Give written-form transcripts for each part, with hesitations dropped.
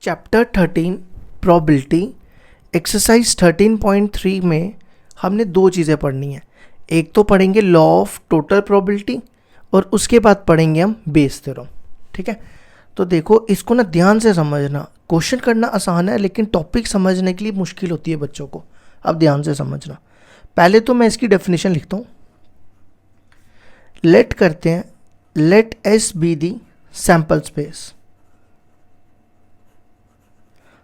Chapter 13 probability exercise 13.3 में हमने दो चीज़ें पढ़नी है। एक तो पढ़ेंगे लॉ ऑफ टोटल प्रोबेबिलिटी और उसके बाद पढ़ेंगे हम बेस थ्योरम। ठीक है, तो देखो इसको ना ध्यान से समझना। क्वेश्चन करना आसान है लेकिन टॉपिक समझने के लिए मुश्किल होती है बच्चों को। अब ध्यान से समझना। पहले तो मैं इसकी डेफिनेशन लिखता हूँ। लेट करते हैं, let S be the sample space.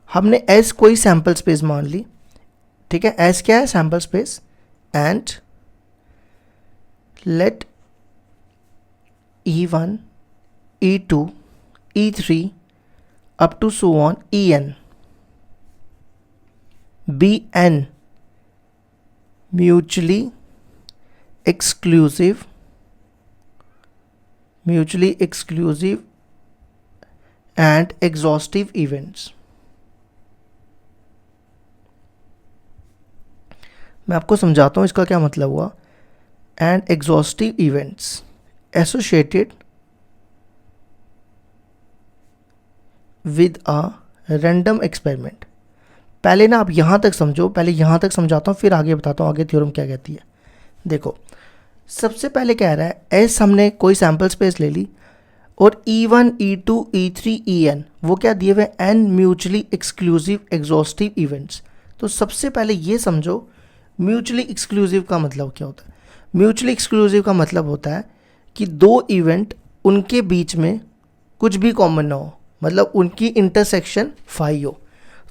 हमने एस कोई सैंपल स्पेस मान ली। ठीक है, एस क्या है? Sample space. And let E1 E2 E3 up to so on En be n mutually exclusive and exhaustive events। मैं आपको समझाता हूँ इसका क्या मतलब हुआ। And exhaustive events associated with a random experiment. पहले ना आप यहाँ तक समझो, पहले यहाँ तक समझाता हूँ फिर आगे बताता हूँ आगे थ्योरम क्या कहती है। देखो सबसे पहले कह रहा है एस हमने कोई सैम्पल स्पेस ले ली और E1 E2 E3 En वो क्या दिए हुए? N mutually exclusive exhaustive events. तो सबसे पहले ये समझो म्यूचुअली एक्सक्लूसिव का मतलब क्या होता है। म्यूचुअली एक्सक्लूसिव का मतलब होता है कि दो इवेंट उनके बीच में कुछ भी कॉमन ना हो, मतलब उनकी इंटरसेक्शन फाई हो।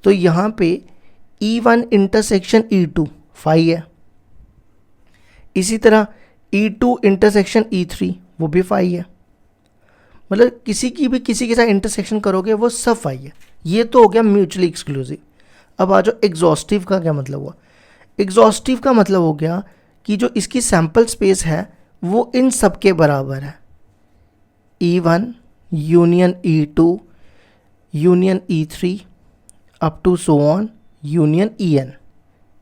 तो यहाँ पे E1 इंटरसेक्शन E2 फाई है, इसी तरह E2 इंटरसेक्शन E3 वो भी फाई है। मतलब किसी के साथ इंटरसेक्शन करोगे वो सब फाई है। ये तो हो गया म्यूचुअली एक्सक्लूसिव। अब आ जाओ एग्जॉस्टिव का क्या मतलब हुआ। एग्जॉस्टिव का मतलब हो गया कि जो इसकी सैंपल स्पेस है वो इन सब के बराबर है। E1 union E2 union E3 up to so on union En।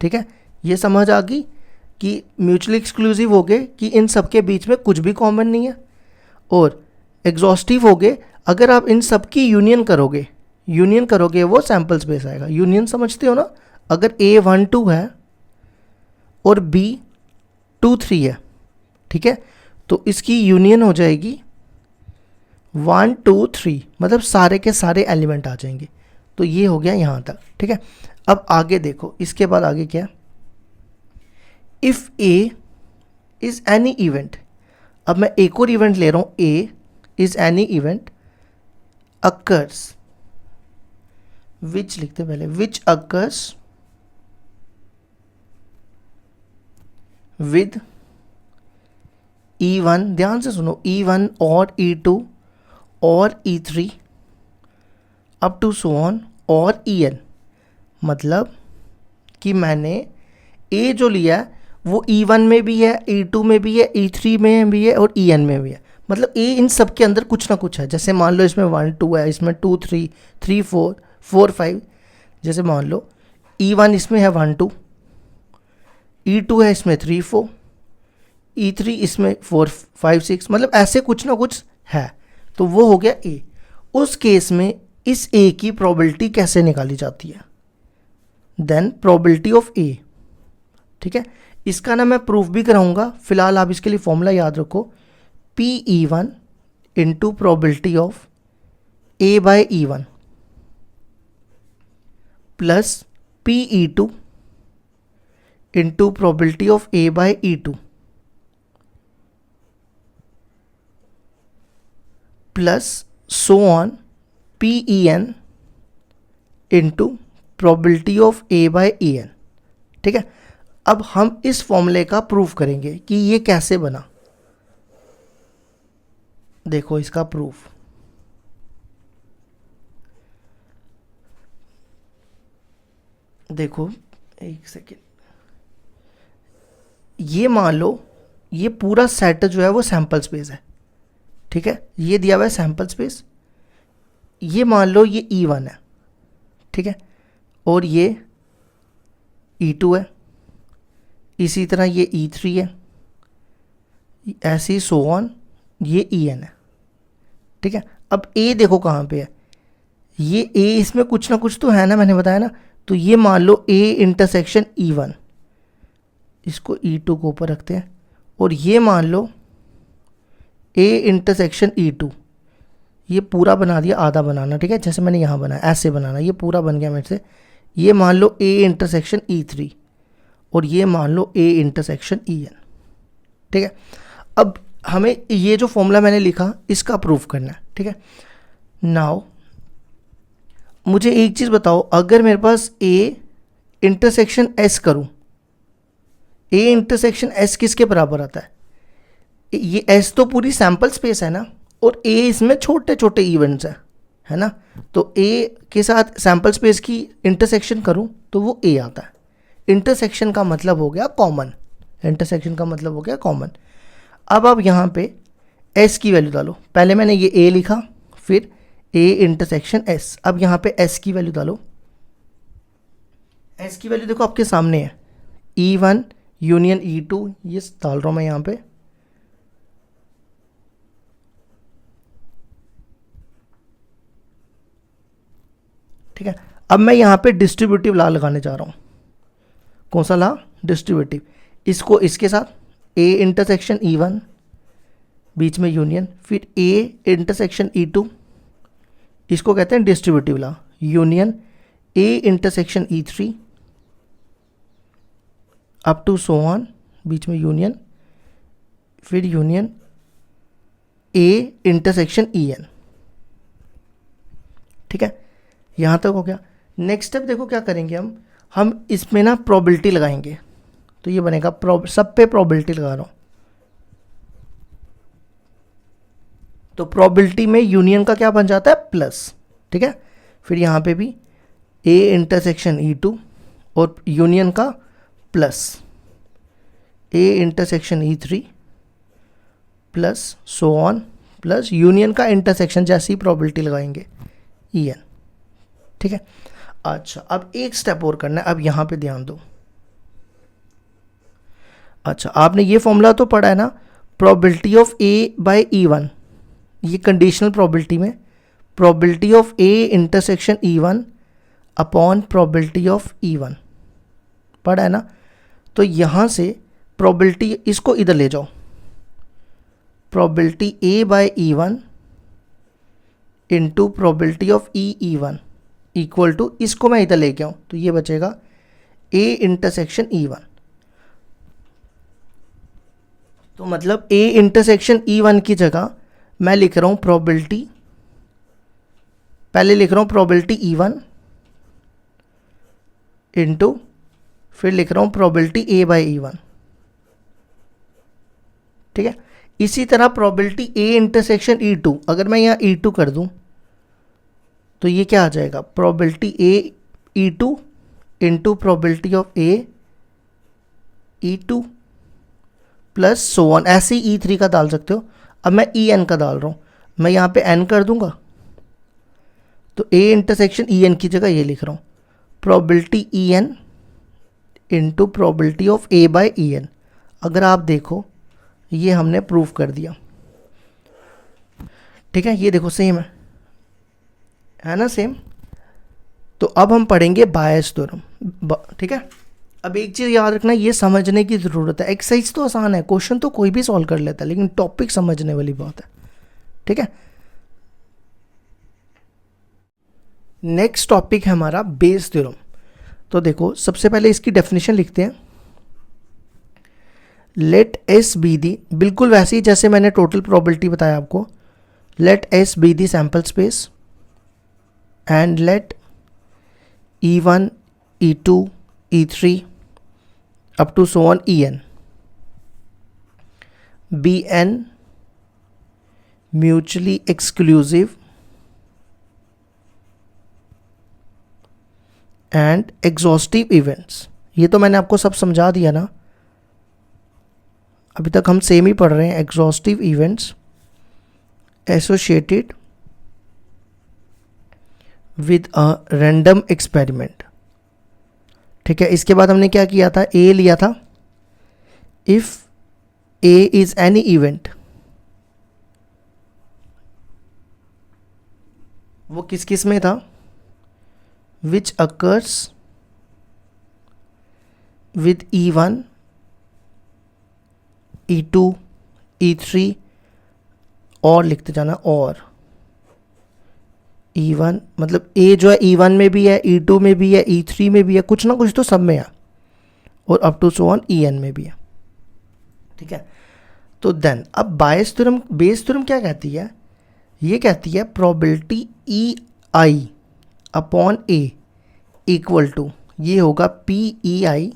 ठीक है, ये समझ आ गई कि म्यूचुअली एक्सक्लूसिव हो गए कि इन सब के बीच में कुछ भी कॉमन नहीं है, और एग्जॉस्टिव हो गए अगर आप इन सब की यूनियन करोगे वो सैंपल स्पेस आएगा। यूनियन समझते हो ना? अगर A12 है और B23 है, ठीक है, तो इसकी यूनियन हो जाएगी 1 2 3, मतलब सारे के सारे एलिमेंट आ जाएंगे। तो ये हो गया यहाँ तक। ठीक है, अब आगे देखो, इसके बाद आगे क्या? If A is any event. अब मैं एक और इवेंट ले रहा हूँ, A is any event occurs, which लिखते पहले, विच अकर्स विद E1, ध्यान से सुनो, E1 और E2 और E3 up to so on और En। मतलब कि मैंने A जो लिया है वो E1 में भी है, E2 में भी है, E3 में भी है और En में भी है। मतलब A इन सब के अंदर कुछ ना कुछ है। जैसे मान लो इसमें 1 2 है, इसमें 2 3 3 4 4 5। जैसे मान लो E1 इसमें है 1 2, E2 है इसमें 3 4, E3 इसमें 4 5 6, मतलब ऐसे कुछ ना कुछ है। तो वो हो गया A। उस केस में इस A की प्रोबेबिलिटी कैसे निकाली जाती है? Then probability of A। ठीक है, इसका ना मैं प्रूफ भी कराऊंगा, फिलहाल आप इसके लिए फॉर्मूला याद रखो। PE1 into probability of A by E1 plus PE2 into probability of A by E2 plus so on PEN into probability of A by En। ठीक है, अब हम इस फॉर्मूले का प्रूफ करेंगे कि ये कैसे बना। देखो इसका प्रूफ। देखो एक सेकेंड, ये मान लो ये पूरा सेट जो है वो सैंपल स्पेस है। ठीक है, ये दिया हुआ है सैंपल स्पेस। ये मान लो ये E1 है, ठीक है, और ये E2 है, इसी तरह ये E3 है, ऐसे ही सो ऑन ये En है। ठीक है, अब A देखो कहाँ पे है, ये ए इसमें कुछ ना कुछ तो है ना, मैंने बताया ना। तो ये मान लो ए इंटरसेक्शन E1, इसको E2 को ऊपर रखते हैं, और ये मान लो ए इंटरसेक्शन E2। ये पूरा बना दिया, आधा बनाना, ठीक है, जैसे मैंने यहाँ बनाया ऐसे बनाना, ये पूरा बन गया मेरे से। ये मान लो ए इंटरसेक्शन E3, और ये मान लो ए इंटरसेक्शन EN, ठीक है। अब हमें ये जो फॉर्मूला मैंने लिखा इसका प्रूफ करना है, ठीक है। नाउ मुझे एक चीज़ बताओ, अगर मेरे पास ए इंटरसेक्शन S करूँ, ए इंटरसेक्शन S किसके बराबर आता है? ये S तो पूरी सैम्पल स्पेस है ना, और A इसमें छोटे छोटे इवेंट्स है ना। तो A के साथ सैम्पल स्पेस की इंटरसेक्शन करूं तो वो A आता है। इंटरसेक्शन का मतलब हो गया कॉमन, इंटरसेक्शन का मतलब हो गया कॉमन। अब आप यहाँ पे S की वैल्यू डालो। पहले मैंने ये A लिखा, फिर A इंटरसेक्शन S। अब यहाँ पे S की वैल्यू डालो। S की वैल्यू देखो आपके सामने है, E1 यूनियन E2, ये डाल रहा हूँ मैं यहाँ पे। ठीक है, अब मैं यहाँ पे डिस्ट्रीब्यूटिव लॉ लगाने जा रहा हूँ। कौन सा लॉ? डिस्ट्रीब्यूटिव। इसको इसके साथ ए इंटरसेक्शन E1, बीच में यूनियन, फिर ए इंटरसेक्शन E2, इसको कहते हैं distributive law. Union a intersection E3 up to so on, बीच में यूनियन, फिर यूनियन ए इंटरसेक्शन EN, ठीक है। यहाँ तक हो गया। नेक्स्ट स्टेप देखो क्या करेंगे हम इसमें ना प्रोबेबिलिटी लगाएंगे। तो ये बनेगा सब पे प्रोबेबिलिटी लगा रहा हूँ। तो प्रोबेबिलिटी में यूनियन का क्या बन जाता है? प्लस, ठीक है। फिर यहाँ पे भी ए इंटरसेक्शन E2 और यूनियन का plus A intersection E3 plus so on, plus union का इंटरसेक्शन जैसी प्रोबेबिलिटी लगाएंगे EN, ठीक है। अच्छा, अब एक स्टेप और करना है, अब यहाँ पे ध्यान दो। अच्छा, आपने ये फॉर्मूला तो पढ़ा है ना, probability of A by E1। ये कंडीशनल प्रोबेबिलिटी में probability of A intersection E1 upon probability of E1 पढ़ा है ना। तो यहाँ से प्रोबेबिलिटी, इसको इधर ले जाओ, probability A by E1 into probability of E1 equal to, इसको मैं इधर लेके आऊँ तो ये बचेगा A इंटरसेक्शन E1। तो मतलब A इंटरसेक्शन E1 की जगह मैं लिख रहा हूँ प्रोबेबिलिटी, पहले लिख रहा हूँ प्रोबेबिलिटी E1 इंटू, फिर लिख रहा हूँ प्रोबेबिलिटी A बाय E1, ठीक है। इसी तरह प्रोबेबिलिटी A इंटरसेक्शन E2, अगर मैं यहाँ E2 कर दूँ तो ये क्या आ जाएगा? Probability A E2 into probability of A E2 plus so on, ऐसे ही E3 का डाल सकते हो। अब मैं EN का डाल रहा हूँ, मैं यहाँ पे N कर दूंगा तो A इंटरसेक्शन EN की जगह ये लिख रहा हूँ, probability EN into probability of A by EN। अगर आप देखो ये हमने प्रूफ कर दिया, ठीक है। ये देखो सेम है ना, सेम। तो अब हम पढ़ेंगे बायस थ्योरम, ठीक है। अब एक चीज़ याद रखना, ये समझने की ज़रूरत है। एक्सरसाइज तो आसान है, क्वेश्चन तो कोई भी सॉल्व कर लेता है, लेकिन टॉपिक समझने वाली बात है, ठीक है। नेक्स्ट टॉपिक है हमारा बेस थ्योरम। तो देखो सबसे पहले इसकी डेफिनेशन लिखते हैं। लेट S बी दी, बिल्कुल वैसे ही जैसे मैंने टोटल प्रोबेबिलिटी बताया आपको, let S be the sample space and let E1, E2, E3 up to so on EN be an mutually exclusive and exhaustive events। ये तो मैंने आपको सब समझा दिया ना, अभी तक हम सेम ही पढ़ रहे हैं। exhaustive events associated with a random experiment, ठीक है। इसके बाद हमने क्या किया था? ए लिया था, if A is any event वो किस किस में था, which occurs with E1, E2, E3 और लिखते जाना, और E1 मतलब ए जो है E1 में भी है, E2 में भी है, E3 में भी है, कुछ ना कुछ तो सब में है, और up to so on En में भी है। ठीक है, तो देन अब बेस थ्योरम क्या कहती है, ये कहती है probability EI upon A equal to, ये होगा PEI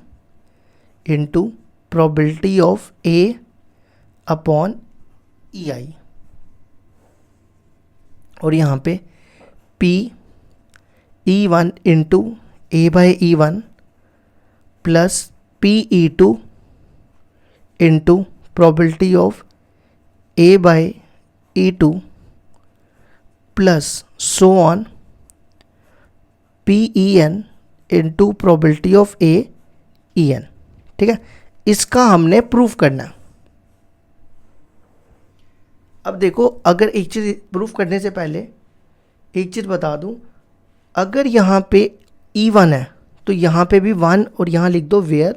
into probability of A upon EI, और यहाँ पे PE1 into A by E1 plus PE2 into probability of A by E2 plus so on PEN into probability of AEN। ठीक है, इसका हमने proof करना है। अब देखो, अगर एक चीज़ प्रूफ करने से पहले एक चीज़ बता दूं, अगर यहाँ पे E1 है तो यहाँ पे भी 1 और यहाँ लिख दो वेयर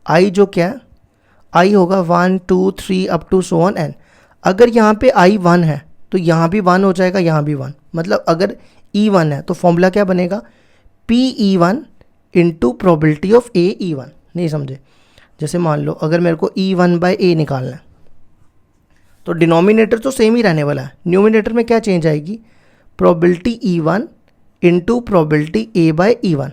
I, जो क्या है I होगा 1 2 3 up to so on n। अगर यहाँ पे I 1 है तो यहाँ भी 1 हो जाएगा, यहाँ भी 1, मतलब अगर E1 है तो फॉर्मूला क्या बनेगा, PE1 into probability of AE1। नहीं समझे, जैसे मान लो अगर मेरे को E1 बाई A निकालना है तो डिनोमिनेटर तो सेम ही रहने वाला है, न्यूमिनेटर में क्या चेंज आएगी, probability E1 into probability A by E1,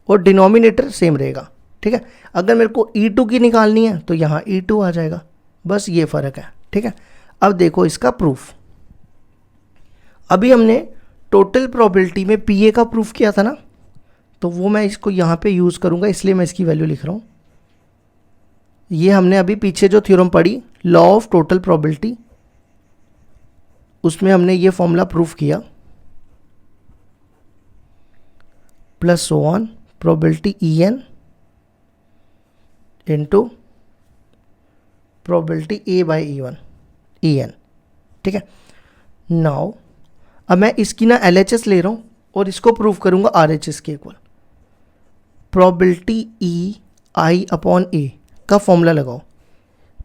और डिनोमिनेटर सेम रहेगा। ठीक है, अगर मेरे को E2 की निकालनी है तो यहाँ E2 आ जाएगा, बस ये फ़र्क है। ठीक है, अब देखो इसका प्रूफ, अभी हमने टोटल प्रोबेबिलिटी में PA का प्रूफ किया था ना, तो वो मैं इसको यहाँ पे यूज़ करूँगा, इसलिए मैं इसकी वैल्यू लिख रहा हूँ। ये हमने अभी पीछे जो थ्योरम पढ़ी लॉ ऑफ टोटल प्रोबेबिलिटी, उसमें हमने ये फॉर्मूला प्रूफ किया, plus so on probability EN into probability A by EN। ठीक है, नाउ अब मैं इसकी ना LHS ले रहा हूँ और इसको प्रूफ करूँगा RHS के equal. Probability EI upon A का फॉर्मूला लगाओ,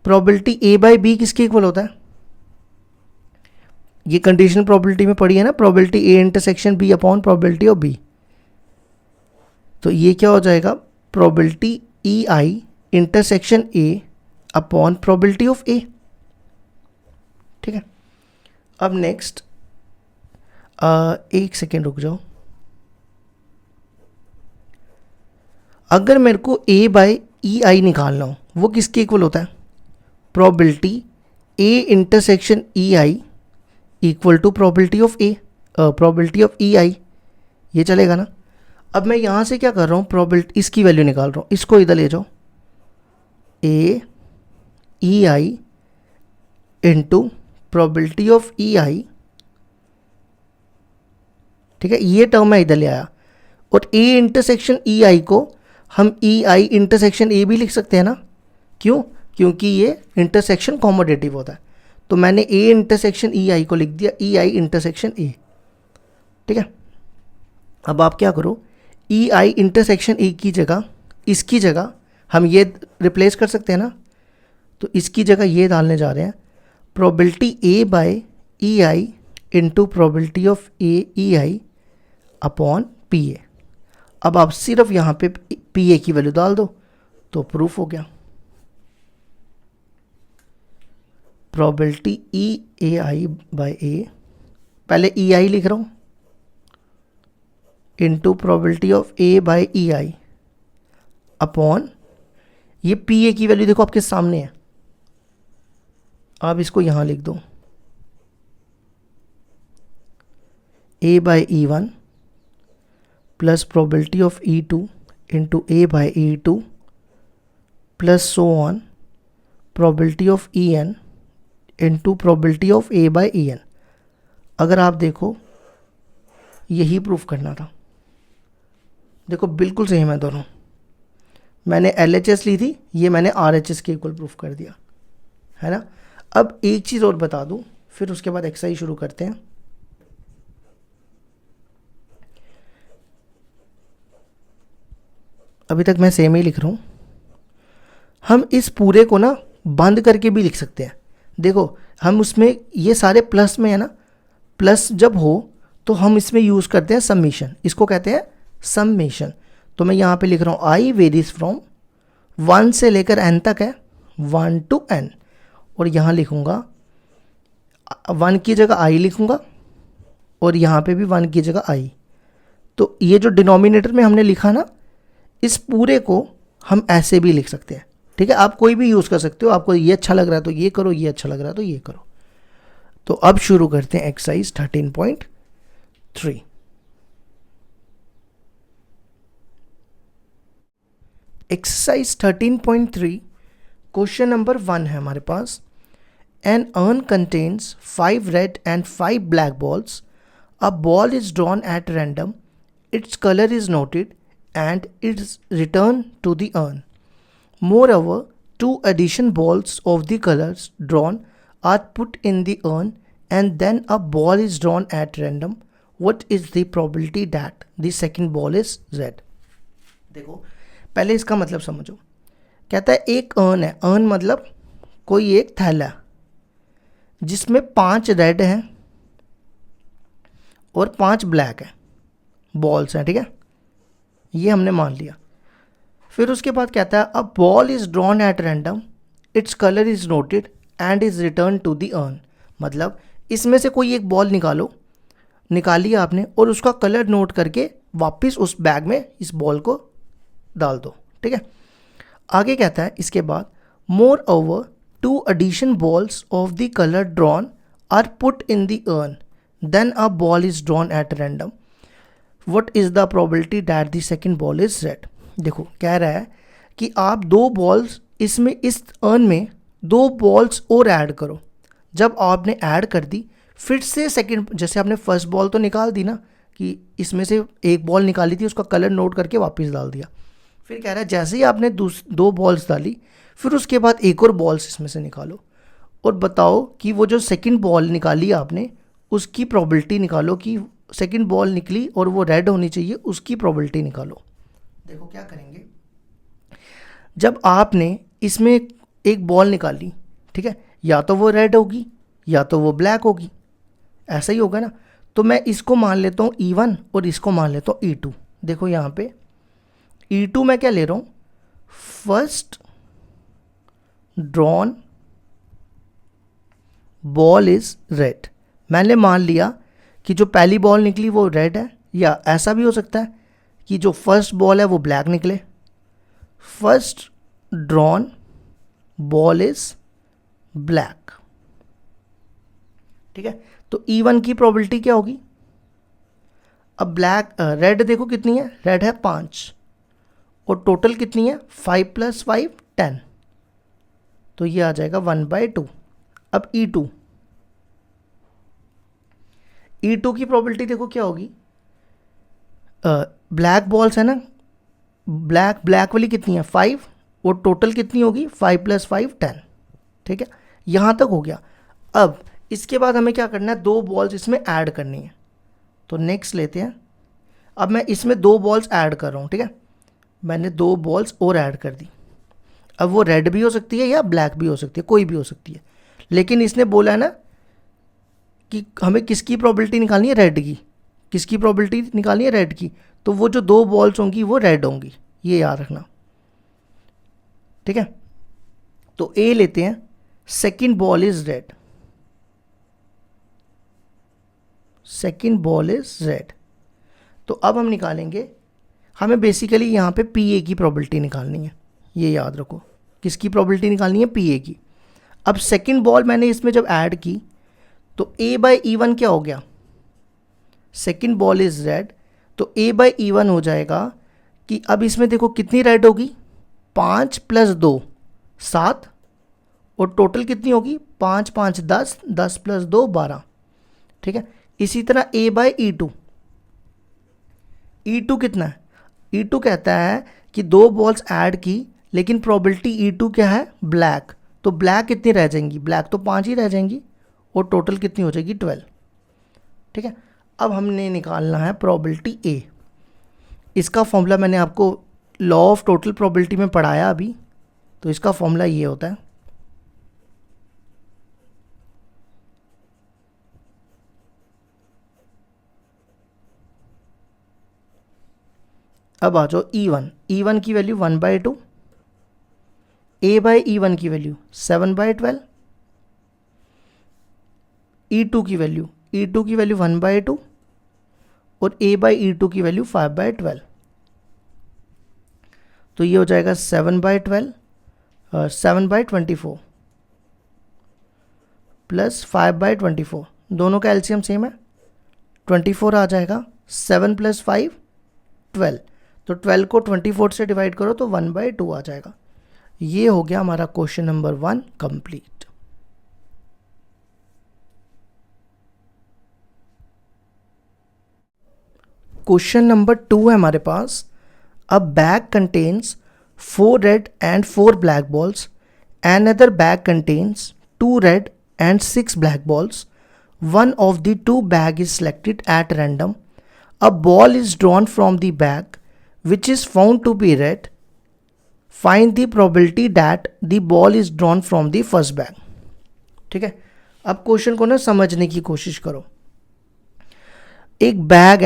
प्रोबेबिलिटी A बाई B किसके इक्वल होता है, ये कंडीशनल प्रोबेबिलिटी में पढ़ी है ना, probability A intersection B upon probability of B, तो ये क्या हो जाएगा, probability EI intersection A upon probability of A। ठीक है, अब नेक्स्ट एक सेकेंड रुक जाओ, अगर मेरे को A बाई EI निकालना हो, वो किसके इक्वल होता है, probability A intersection EI equal to probability of A, probability of EI, ये चलेगा ना। अब मैं यहाँ से क्या कर रहा हूँ, प्रोबेबिलिटी इसकी वैल्यू निकाल रहा हूँ, इसको इधर ले जाओ, AEI into probability of EI। ठीक है, ये टर्म मैं इधर ले आया, और A इंटरसेक्शन EI को हम EI इंटरसेक्शन A भी लिख सकते हैं ना, क्यों, क्योंकि ये इंटरसेक्शन कॉमोडेटिव होता है, तो मैंने A इंटरसेक्शन EI को लिख दिया EI इंटरसेक्शन A। ठीक है, अब आप क्या करो, EI इंटरसेक्शन A की जगह, इसकी जगह हम ये रिप्लेस कर सकते हैं ना, तो इसकी जगह ये डालने जा रहे हैं, probability A by EI into probability of AEI upon PA। अब आप सिर्फ यहाँ पे PA की वैल्यू डाल दो तो प्रूफ हो गया, प्रोबेबिलिटी EAI बाय A, पहले EI लिख रहा हूँ into probability of A by EI upon, ये PA की वैल्यू देखो आपके सामने है, आप इसको यहाँ लिख दो, A by E1 plus probability of E2 into A by E2 plus so on probability of EN into probability of A by EN। अगर आप देखो यही प्रूफ करना था, देखो बिल्कुल सेम है दोनों, मैंने LHS ली थी, ये मैंने RHS के इक्वल प्रूफ कर दिया है ना। अब एक चीज़ और बता दूं, फिर उसके बाद एक्सरसाइज शुरू करते हैं। अभी तक मैं सेम ही लिख रहा हूँ। हम इस पूरे को ना बंद करके भी लिख सकते हैं। देखो हम उसमें ये सारे प्लस में है ना, प्लस जब हो तो हम इसमें यूज़ करते हैं समीशन, इसको कहते हैं समेशन। तो मैं यहाँ पे लिख रहा हूँ आई वेरीज फ्रॉम 1 से लेकर n तक है, 1 to n, और यहाँ लिखूँगा 1 की जगह i लिखूँगा और यहाँ पे भी 1 की जगह i। तो ये जो डिनोमिनेटर में हमने लिखा ना, इस पूरे को हम ऐसे भी लिख सकते हैं। ठीक है, आप कोई भी यूज़ कर सकते हो, आपको ये अच्छा लग रहा है तो ये करो, ये अच्छा लग रहा है तो ये करो। तो अब शुरू करते हैं एक्सरसाइज 13.3। एक्सरसाइज 13.3 क्वेश्चन नंबर 1 है हमारे पास। An urn contains 5 red and 5 black balls. A ball is drawn at random, it's colour is noted and it's returned to the urn. Moreover, 2 addition balls of the colors drawn are put in the urn and then a ball is drawn at random. What is the probability that the second ball is red? देखो पहले इसका मतलब समझो। कहता है एक earn है, earn मतलब कोई एक थैला जिसमें 5 रेड हैं और 5 ब्लैक हैं, बॉल्स हैं। ठीक है, ये हमने मान लिया। फिर उसके बाद कहता है a ball is drawn at random, it's colour is noted and is return to the urn. मतलब इसमें से कोई एक बॉल निकालो, निकाली आपने और उसका कलर नोट करके वापस उस बैग में इस बॉल को डाल दो। ठीक है, आगे कहता है इसके बाद moreover 2 addition balls of the colour drawn are put in the urn, then a ball is drawn at random. What is the probability that the second ball is red? देखो कह रहा है कि आप 2 बॉल्स इसमें, इस earn में 2 balls और ऐड करो। जब आपने ऐड कर दी फिर से सेकंड, जैसे आपने फर्स्ट बॉल तो निकाल दी ना, कि इसमें से एक बॉल निकाली थी, उसका कलर नोट करके वापस डाल दिया। फिर कह रहा है जैसे ही आपने 2 बॉल्स डाली फिर उसके बाद एक और बॉल्स इसमें से निकालो और बताओ कि वो जो सेकंड बॉल निकाली आपने उसकी प्रोबेबिलिटी निकालो कि सेकंड बॉल निकली और वो रेड होनी चाहिए, उसकी प्रोबेबिलिटी निकालो। देखो क्या करेंगे, जब आपने इसमें एक बॉल निकाली, ठीक है, या तो वो रेड होगी या तो वो ब्लैक होगी, ऐसा ही होगा ना। तो मैं इसको मान लेता हूँ E1 और इसको मान लेता हूँ E2। देखो यहाँ पे E2 मैं क्या ले रहा हूँ, first drawn ball is red. मैंने मान लिया कि जो पहली बॉल निकली वो रेड है, या ऐसा भी हो सकता है कि जो फर्स्ट बॉल है वो ब्लैक निकले। First drawn ball is black. ठीक है, तो E1 की प्रोबेबिलिटी क्या होगी। अब ब्लैक रेड देखो कितनी है, रेड है 5 और टोटल कितनी है 5 + 5 10, तो ये आ जाएगा 1/2। अब E2 की प्रोबेबिलिटी देखो क्या होगी, ब्लैक बॉल्स है ना, ब्लैक वाली कितनी है 5 और टोटल कितनी होगी 5 + 5 10। ठीक है, यहाँ तक हो गया। अब इसके बाद हमें क्या करना है, 2 बॉल्स इसमें ऐड करनी है। तो नेक्स्ट लेते हैं। अब मैं इसमें 2 बॉल्स ऐड कर रहा हूँ। ठीक है, मैंने 2 बॉल्स और ऐड कर दी। अब वो रेड भी हो सकती है या ब्लैक भी हो सकती है, कोई भी हो सकती है, लेकिन इसने बोला है ना कि हमें किसकी प्रोबेबिलिटी निकालनी है, रेड की। किसकी प्रोबेबिलिटी निकालनी है, रेड की। तो वो जो 2 बॉल्स होंगी वो रेड होंगी, ये याद रखना। ठीक है, तो ए लेते हैं, second ball is red, second ball is red. तो अब हम निकालेंगे, हमें बेसिकली यहाँ पे पी ए की प्रोबेबिलिटी निकालनी है, ये याद रखो। किसकी प्रोबेबिलिटी निकालनी है, पी ए की। अब सेकंड बॉल मैंने इसमें जब ऐड की तो A/E1 क्या हो गया, सेकंड बॉल इज रेड, तो A/E1 हो जाएगा कि अब इसमें देखो कितनी रेड होगी, 5 + 2 7, और टोटल कितनी होगी 5 × 5 10, 10 + 2 12। ठीक है, इसी तरह A/E2, E2 कितना है, E2 कहता है कि 2 बॉल्स ऐड की लेकिन प्रोबेबिलिटी E2 क्या है, ब्लैक। तो ब्लैक कितनी रह जाएंगी, ब्लैक तो 5 ही रह जाएंगी और टोटल कितनी हो जाएगी 12। ठीक है, अब हमने निकालना है प्रोबेबिलिटी ए। इसका फॉर्मूला मैंने आपको लॉ ऑफ टोटल प्रोबेबिलिटी में पढ़ाया अभी, तो इसका फॉर्मूला ये होता है। अब आ जाओ E1 की वैल्यू 1/2, A/E1 की वैल्यू 7/12, E2 की वैल्यू 1/2 और A/E2 की वैल्यू 5/12। तो ये हो जाएगा 7/12 7/24 प्लस 5/24, दोनों का एलसीएम सेम है, 24 आ जाएगा। 7 + 5 12, तो 12 को 24 से डिवाइड करो तो 1/2 आ जाएगा। ये हो गया हमारा question number 1 complete. Question number 2 है हमारे पास। A bag contains 4 red and 4 black balls, another bag contains 2 red and 6 black balls. One of the 2 bag is selected at random. A ball is drawn from the bag which is found to be red. Find the probability that the ball is drawn from the first bag. ठीक है, अब question को ना समझने की कोशिश करो। एक बैग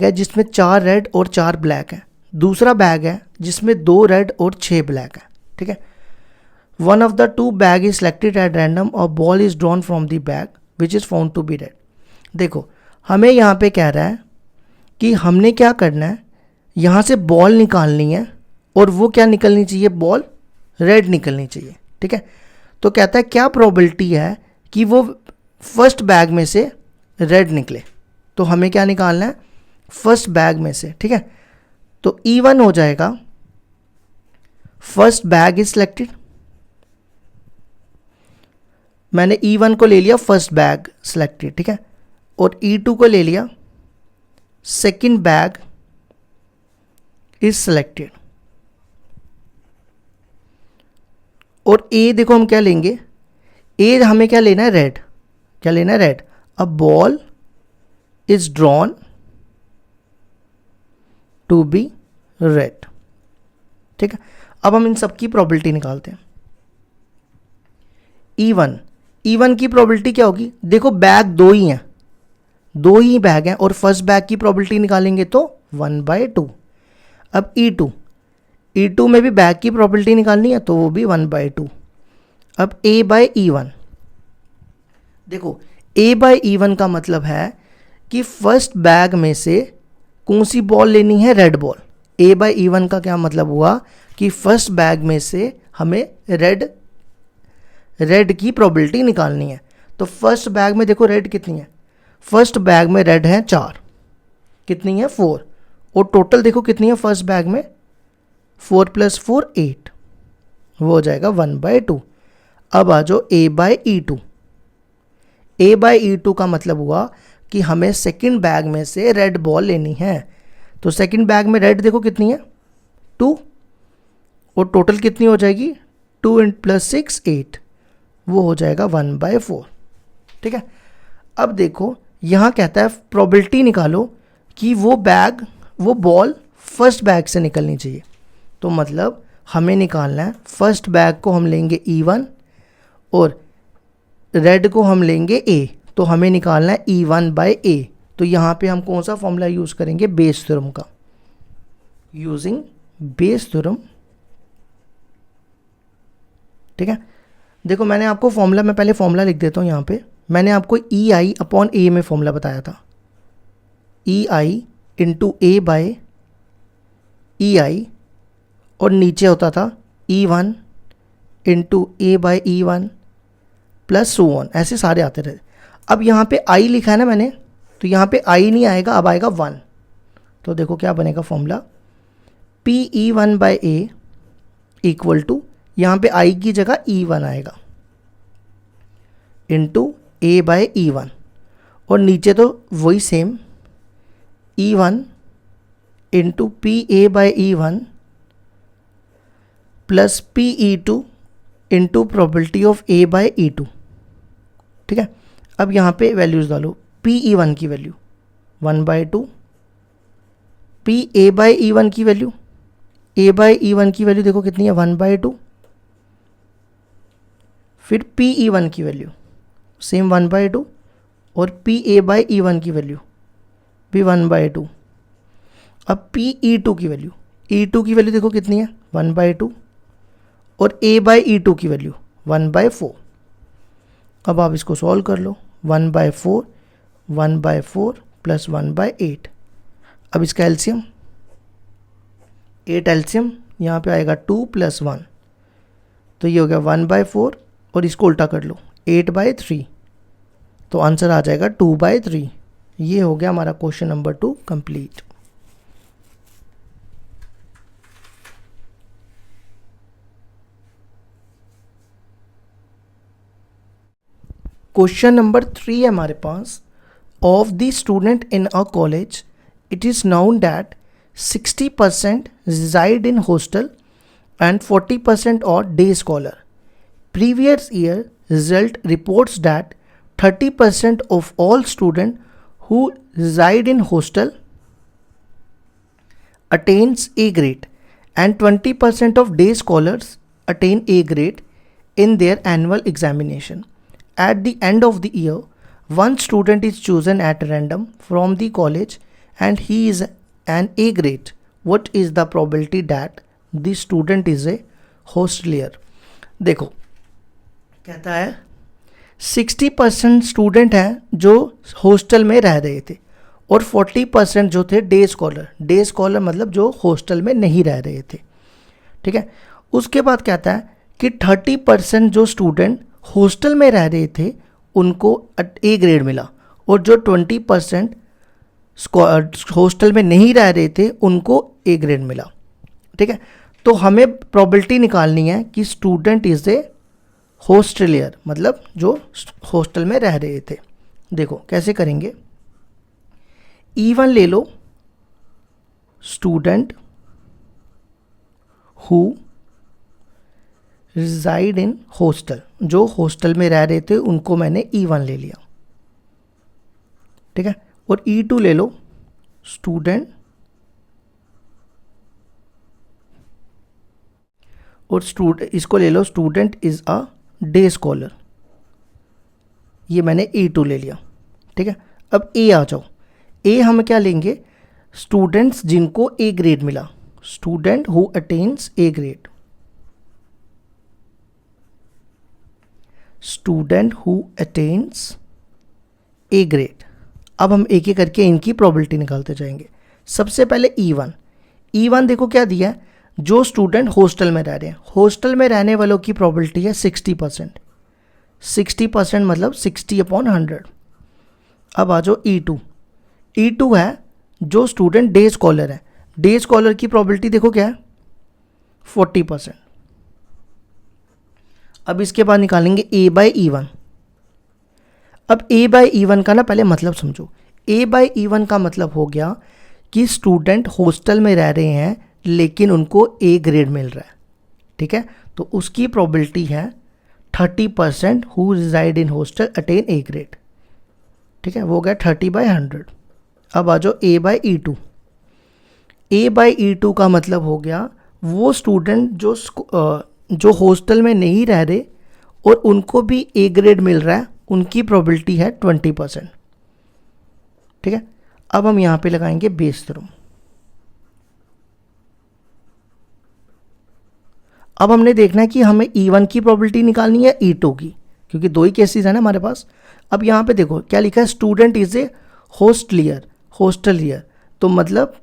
है जिसमें 4 रेड और 4 ब्लैक है। दूसरा बैग है जिसमें 2 रेड और 6 ब्लैक है। ठीक है, one of the 2 bag is selected at random और ball is drawn from the bag which is found to be red. देखो हमें यहाँ पे कह रहा है कि हमने क्या करना है, यहाँ से बॉल निकालनी है और वो क्या निकलनी चाहिए, बॉल रेड निकलनी चाहिए। ठीक है, तो कहता है क्या प्रोबेबिलिटी है कि वो फर्स्ट बैग में से रेड निकले। तो हमें क्या निकालना है, फर्स्ट बैग में से। ठीक है, तो E1 हो जाएगा फर्स्ट बैग इज सिलेक्टेड, मैंने E1 को ले लिया फर्स्ट बैग सिलेक्टेड। ठीक है, और E2 को ले लिया सेकंड बैग इज सिलेक्टेड। और A देखो हम क्या लेंगे, A हमें क्या लेना है, रेड। क्या लेना है, रेड। अब ball is drawn to be red. ठीक है, अब हम इन सब की प्रोबेबिलिटी निकालते हैं। E1 की प्रोबेबिलिटी क्या होगी, देखो बैग 2 ही हैं, 2 ही बैग हैं और फर्स्ट बैग की प्रोबेबिलिटी निकालेंगे तो 1/2। अब E2 में भी बैग की प्रोबेबिलिटी निकालनी है तो वो भी 1/2। अब A/E1, देखो A/E1 का मतलब है कि फर्स्ट बैग में से कौन सी बॉल लेनी है, रेड बॉल। A/E1 का क्या मतलब हुआ कि फर्स्ट बैग में से हमें रेड की प्रोबेबिलिटी निकालनी है। तो फर्स्ट बैग में देखो रेड कितनी है, फर्स्ट बैग में रेड है 4, कितनी है 4, और टोटल देखो कितनी है फर्स्ट बैग में, 4 + 4 8, वो हो जाएगा 1/2। अब आ जाओ A/E2। A/E2 का मतलब हुआ कि हमें सेकंड बैग में से रेड बॉल लेनी है। तो सेकंड बैग में रेड देखो कितनी है 2, और टोटल कितनी हो जाएगी 2 + 6 8, वो हो जाएगा 1/4। ठीक है, अब देखो यहाँ कहता है प्रोबेबिलिटी निकालो कि वो बॉल फर्स्ट बैग से निकलनी चाहिए। तो मतलब हमें निकालना है, फर्स्ट बैग को हम लेंगे E1 और रेड को हम लेंगे A, तो हमें निकालना है E1/A। तो यहाँ पे हम कौन सा फॉर्मूला यूज़ करेंगे, बेस थ्योरम का, यूजिंग बेस थ्योरम। ठीक है, देखो मैंने आपको फॉर्मूला, मैं पहले फॉर्मूला लिख देता हूँ यहाँ पे। मैंने आपको EI/A में फॉर्मूला बताया था, EI × A/EI, और नीचे होता था E1 × A/E1 plus so on, ऐसे सारे आते रहे। अब यहाँ पे I लिखा है ना मैंने, तो यहाँ पे I नहीं आएगा, अब आएगा 1। तो देखो क्या बनेगा फॉर्मूला, PE1/A इक्वल टू, यहाँ पे I की जगह E1 आएगा इंटू A/E1, और नीचे तो वही same E1 × PA/E1 plus PE2 into probability of A/E2। ठीक है, अब यहाँ पे वैल्यूज़ डालो, PE1 की वैल्यू 1/2, PA/E1 की value A by E one की वैल्यू देखो कितनी है 1/2, फिर पी ई वन की वैल्यू सेम 1/2 और P A by E one की वैल्यू भी 1/2। अब पी ई टू की वैल्यू, ई टू की वैल्यू देखो कितनी है 1/2 और ए बाई ई टू की वैल्यू 1/4। अब आप इसको सॉल्व कर लो, 1/4 1/4 प्लस 1/8। अब इसका एलसीएम 8 एलसीएम यहाँ पे आएगा 2 + 1, तो ये हो गया 1/4 और इसको उल्टा कर लो 8/3, तो आंसर आ जाएगा 2/3। ये हो गया हमारा question number 2 complete. Question number 3 है हमारे पास, of the student in a college it is known that 60% reside in hostel and 40% are day scholar. Previous year result reports that 30% of all students who reside in hostel attains A grade and 20% of day scholars attain A grade in their annual examination. At the end of the year, one student is chosen at random from the college and he is an A grade. What is the probability that the student is a hostelier? देखो कहता है 60% student हैं जो hostel में रह रहे थे और 40% जो थे डे स्कॉलर। डे स्कॉलर मतलब जो हॉस्टल में नहीं रह रहे थे, ठीक है। उसके बाद कहता है कि 30% जो स्टूडेंट हॉस्टल में रह रहे थे उनको ए ग्रेड मिला और जो 20% हॉस्टल में नहीं रह रहे थे उनको ए ग्रेड मिला, ठीक है। तो हमें प्रोबेबिलिटी निकालनी है कि स्टूडेंट इज ए हॉस्टलियर, मतलब जो हॉस्टल में रह रहे थे। देखो कैसे करेंगे, E1 ले लो, student who resided in hostel, जो हॉस्टल में रह रहे थे उनको मैंने E1 ले लिया, ठीक है। और E2 ले लो, स्टूडेंट और इसको ले लो, student is a day scholar, ये मैंने E2 ले लिया, ठीक है। अब ए आ जाओ, ए हम क्या लेंगे, स्टूडेंट्स जिनको ए ग्रेड मिला, student who attains A grade, student who attains A grade. अब हम एक एक करके इनकी प्रोबेबिलिटी निकालते जाएंगे। सबसे पहले E1, E1 देखो क्या दिया है, जो स्टूडेंट हॉस्टल में रह रहे हैं, हॉस्टल में रहने वालों की प्रोबेबिलिटी है 60%, 60% मतलब 60/100। अब आ जाओ E2, E2 है जो स्टूडेंट डे स्कॉलर है, डे स्कॉलर की प्रोबेबिलिटी देखो क्या है 40%। अब इसके बाद निकालेंगे A बाई E1। अब A बाई E1 का ना पहले मतलब समझो, A बाई E1 का मतलब हो गया कि स्टूडेंट हॉस्टल में रह रहे हैं लेकिन उनको ए ग्रेड मिल रहा है, ठीक है। तो उसकी प्रोबेबिलिटी है 30% who resided in hostel attain A grade, ठीक है, वो गया 30/100। अब आ जाओ A by E2, A by E2 का मतलब हो गया वो स्टूडेंट जो हॉस्टल में नहीं रह रहे और उनको भी ए ग्रेड मिल रहा है, उनकी प्रोबेबिलिटी है 20%, ठीक है। अब हम यहाँ पे लगाएंगे बेस थ्योरम। अब हमने देखना है कि हमें E1 की प्रोबेबिलिटी निकालनी है E2 की, क्योंकि दो ही केसेस है ना हमारे पास। अब यहाँ पे देखो क्या लिखा है, स्टूडेंट इज ए हॉस्टलियर, हॉस्टलियर तो मतलब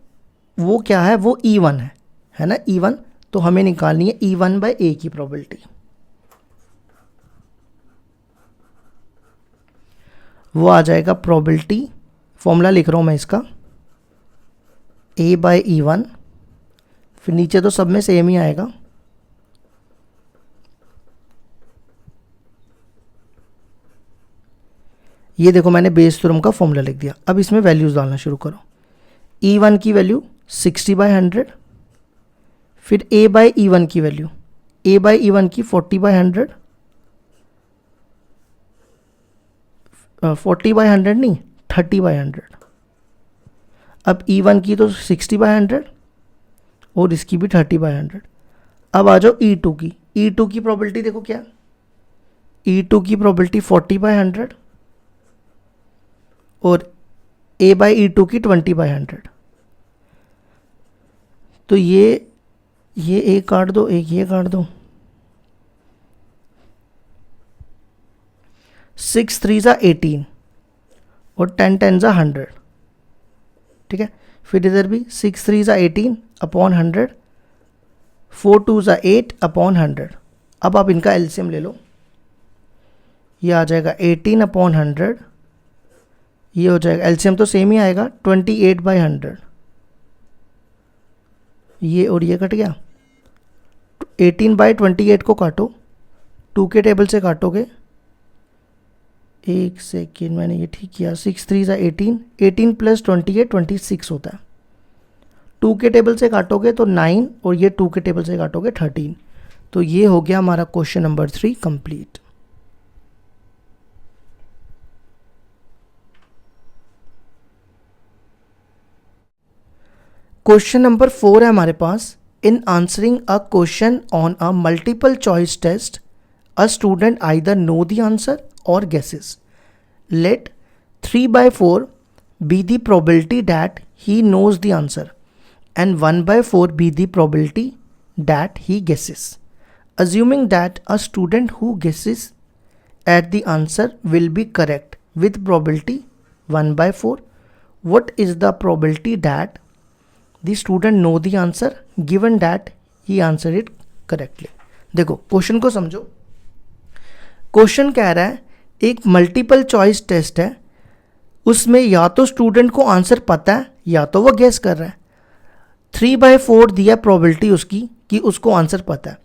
वो क्या है, वो E1 है ना E1। तो हमें निकालनी है E1 बाई ए की प्रोबेबिलिटी। वो आ जाएगा प्रोबेबिलिटी, फॉर्मूला लिख रहा हूँ मैं इसका, A बाई E1, फिर नीचे तो सब में सेम ही आएगा, ये देखो मैंने बेस थ्योरम का फॉर्मूला लिख दिया। अब इसमें वैल्यूज़ डालना शुरू करो। E1 की वैल्यू 60/100, फिर A बाई E1 की वैल्यू, A बाई E1 की 40/100, 40/100 नहीं 30/100। अब E1 की तो 60/100 और इसकी भी 30/100। अब आ जाओ E2 की। E2 की प्रोबेबिलिटी देखो क्या, E2 की प्रोबेबिलिटी 40/100 और A/E2 की 20/100। तो ये एक काट दो, एक ये काट दो, 6 3 ज़ा 18 और 10 10 ज़ा 100। ठीक है, फिर इधर भी 6 3 ज़ा 18 अपॉन 100, 4 2 ज़ा 8 अपॉन 100। अब आप इनका एलसीएम ले लो, ये आ जाएगा 18 अपॉन 100, ये हो जाएगा एलसीएम तो सेम ही आएगा 28/100। ये और ये कट गया, 18/28 को काटो, 2 के टेबल से काटोगे, एक सेकेंड मैंने ये ठीक किया, 6 3 ज़ा 18, 18 प्लस 28 26 होता है। 2 के टेबल से काटोगे तो 9 और ये 2 के टेबल से काटोगे 13। तो ये हो गया हमारा question number 3 complete. Question number 4 है हमारे पास। In answering a question on a multiple choice test a student either know the answer or guesses. Let 3/4 be the probability that he knows the answer and 1/4 be the probability that he guesses. Assuming that a student who guesses at the answer will be correct with probability 1/4, what is the probability that the student know the answer given that he answered it correctly? देखो question को समझो। Question कह रहा है एक multiple choice test है, उसमें या तो स्टूडेंट को आंसर पता है या तो वो गेस कर रहा है। 3/4 दिया प्रोबेबिलिटी उसकी कि उसको आंसर पता है,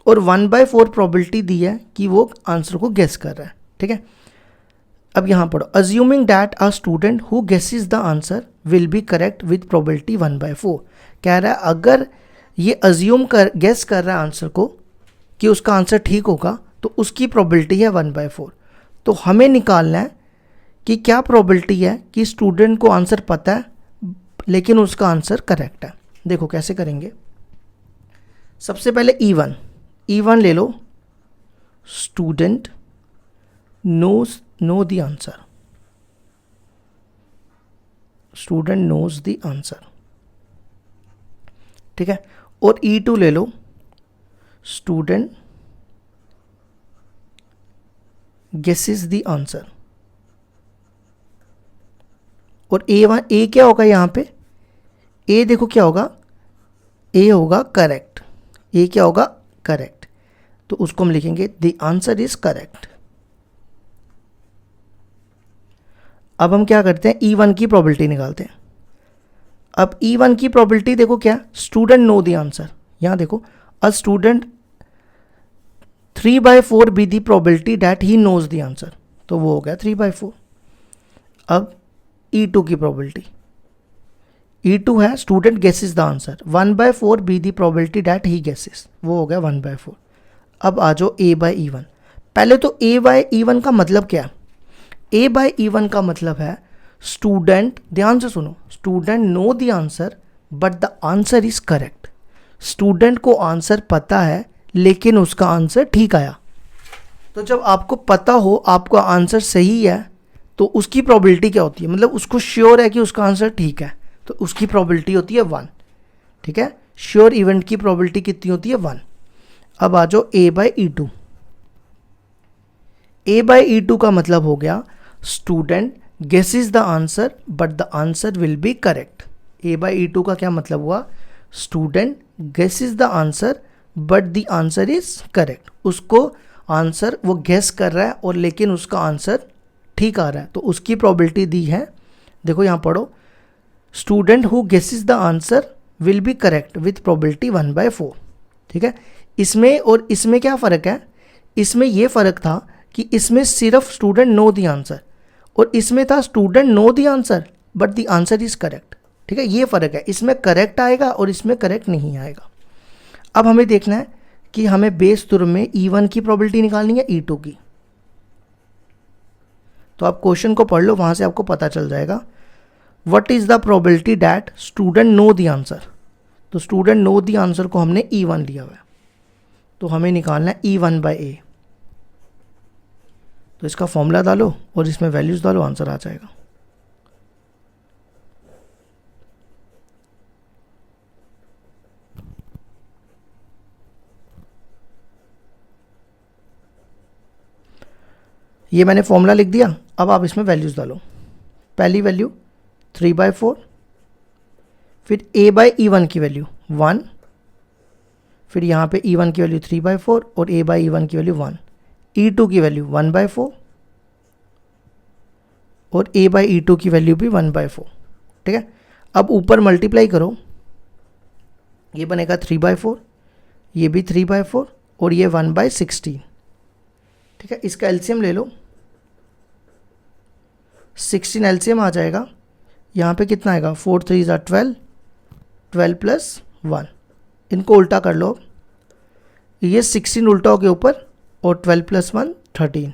और 1/4 प्रोबेबिलिटी दी है कि वो आंसर को गेस कर रहा है। ठीक है, अब यहाँ पढ़ो, assuming that a student who guesses the answer will be correct with probability 1/4। कह रहा है अगर ये अज्यूम कर गेस कर रहा है आंसर को कि उसका आंसर ठीक होगा तो उसकी प्रोबेबिलिटी है 1/4। तो हमें निकालना है कि क्या प्रोबेबिलिटी है कि स्टूडेंट को आंसर पता है लेकिन उसका आंसर करेक्ट है। देखो कैसे करेंगे। सबसे पहले E1 ले लो, student know the answer, student knows the answer. ठीक है, और E2 ले लो, स्टूडेंट गेसेस द आंसर। और ए क्या होगा यहाँ पे, ए देखो क्या होगा, ए होगा करेक्ट, ए क्या होगा करेक्ट, तो उसको हम लिखेंगे द आंसर इज करेक्ट। अब हम क्या करते हैं, E1 की प्रोबेबिलिटी निकालते हैं। अब E1 की प्रोबेबिलिटी देखो क्या, स्टूडेंट नो द आंसर, यहाँ देखो a student 3/4 be the probability that he knows the answer, तो वो हो गया 3/4। अब E2 की प्रोबेबिलिटी, E2 है student guesses the answer, 1/4 B the probability that he guesses, वो हो गया 1/4। अब आ जाओ A/E1। पहले तो A/E1 का मतलब क्या है, A/E1 का मतलब है स्टूडेंट, ध्यान से सुनो, student know the answer but the answer is correct. Student को आंसर पता है लेकिन उसका आंसर ठीक आया। तो जब आपको पता हो आपका आंसर सही है तो उसकी प्रोबेबिलिटी क्या होती है, मतलब उसको श्योर है कि उसका आंसर ठीक है, तो उसकी प्रोबेबिलिटी होती है 1। ठीक है, श्योर इवेंट की प्रोबेबिलिटी कितनी होती है 1। अब आ जाओ A/E2। A/E2 का मतलब हो गया student guesses the answer but the answer will be correct. A/E2 का क्या मतलब हुआ, student guesses the answer but the answer is correct, उसको आंसर वो गेस कर रहा है और लेकिन उसका आंसर ठीक आ रहा है, तो उसकी प्रोबेबिलिटी दी है, देखो यहाँ पढ़ो, student who guesses the answer will be correct with probability 1/4। ठीक है, इसमें और इसमें क्या फ़र्क है, इसमें ये फ़र्क था कि इसमें सिर्फ स्टूडेंट नो द आंसर और इसमें था student know the answer but the answer is correct. ठीक है, ये फ़र्क है, इसमें करेक्ट आएगा और इसमें करेक्ट नहीं आएगा। अब हमें देखना है कि हमें बेस तुर्म में E1 की प्रोबेबिलिटी निकालनी है E2 की। तो आप क्वेश्चन को पढ़ लो, वहाँ से आपको पता चल जाएगा। What is the probability that student know the answer, तो स्टूडेंट नो दी आंसर को हमने E1 लिया हुआ है, तो हमें निकालना है E1/A। तो इसका फॉर्मूला डालो और इसमें वैल्यूज डालो, आंसर आ जाएगा। ये मैंने फॉर्मूला लिख दिया, अब आप इसमें वैल्यूज डालो। पहली वैल्यू 3/4, फिर A/E1 की वैल्यू 1, फिर यहाँ पे E1 की वैल्यू 3/4 और A/E1 की वैल्यू 1, E2 की वैल्यू 1/4 और A/E2 की वैल्यू भी 1/4। ठीक है, अब ऊपर मल्टीप्लाई करो, ये बनेगा 3/4, ये भी 3/4 और ये 1/16। ठीक है, इसका एलसीएम ले लो, 16 एलसीएम आ जाएगा। यहाँ पे कितना आएगा, 4 3 = 12, 12 + 1। इनको उल्टा कर लो, ये 16 उल्टा हो के ऊपर और 12 + 1 13,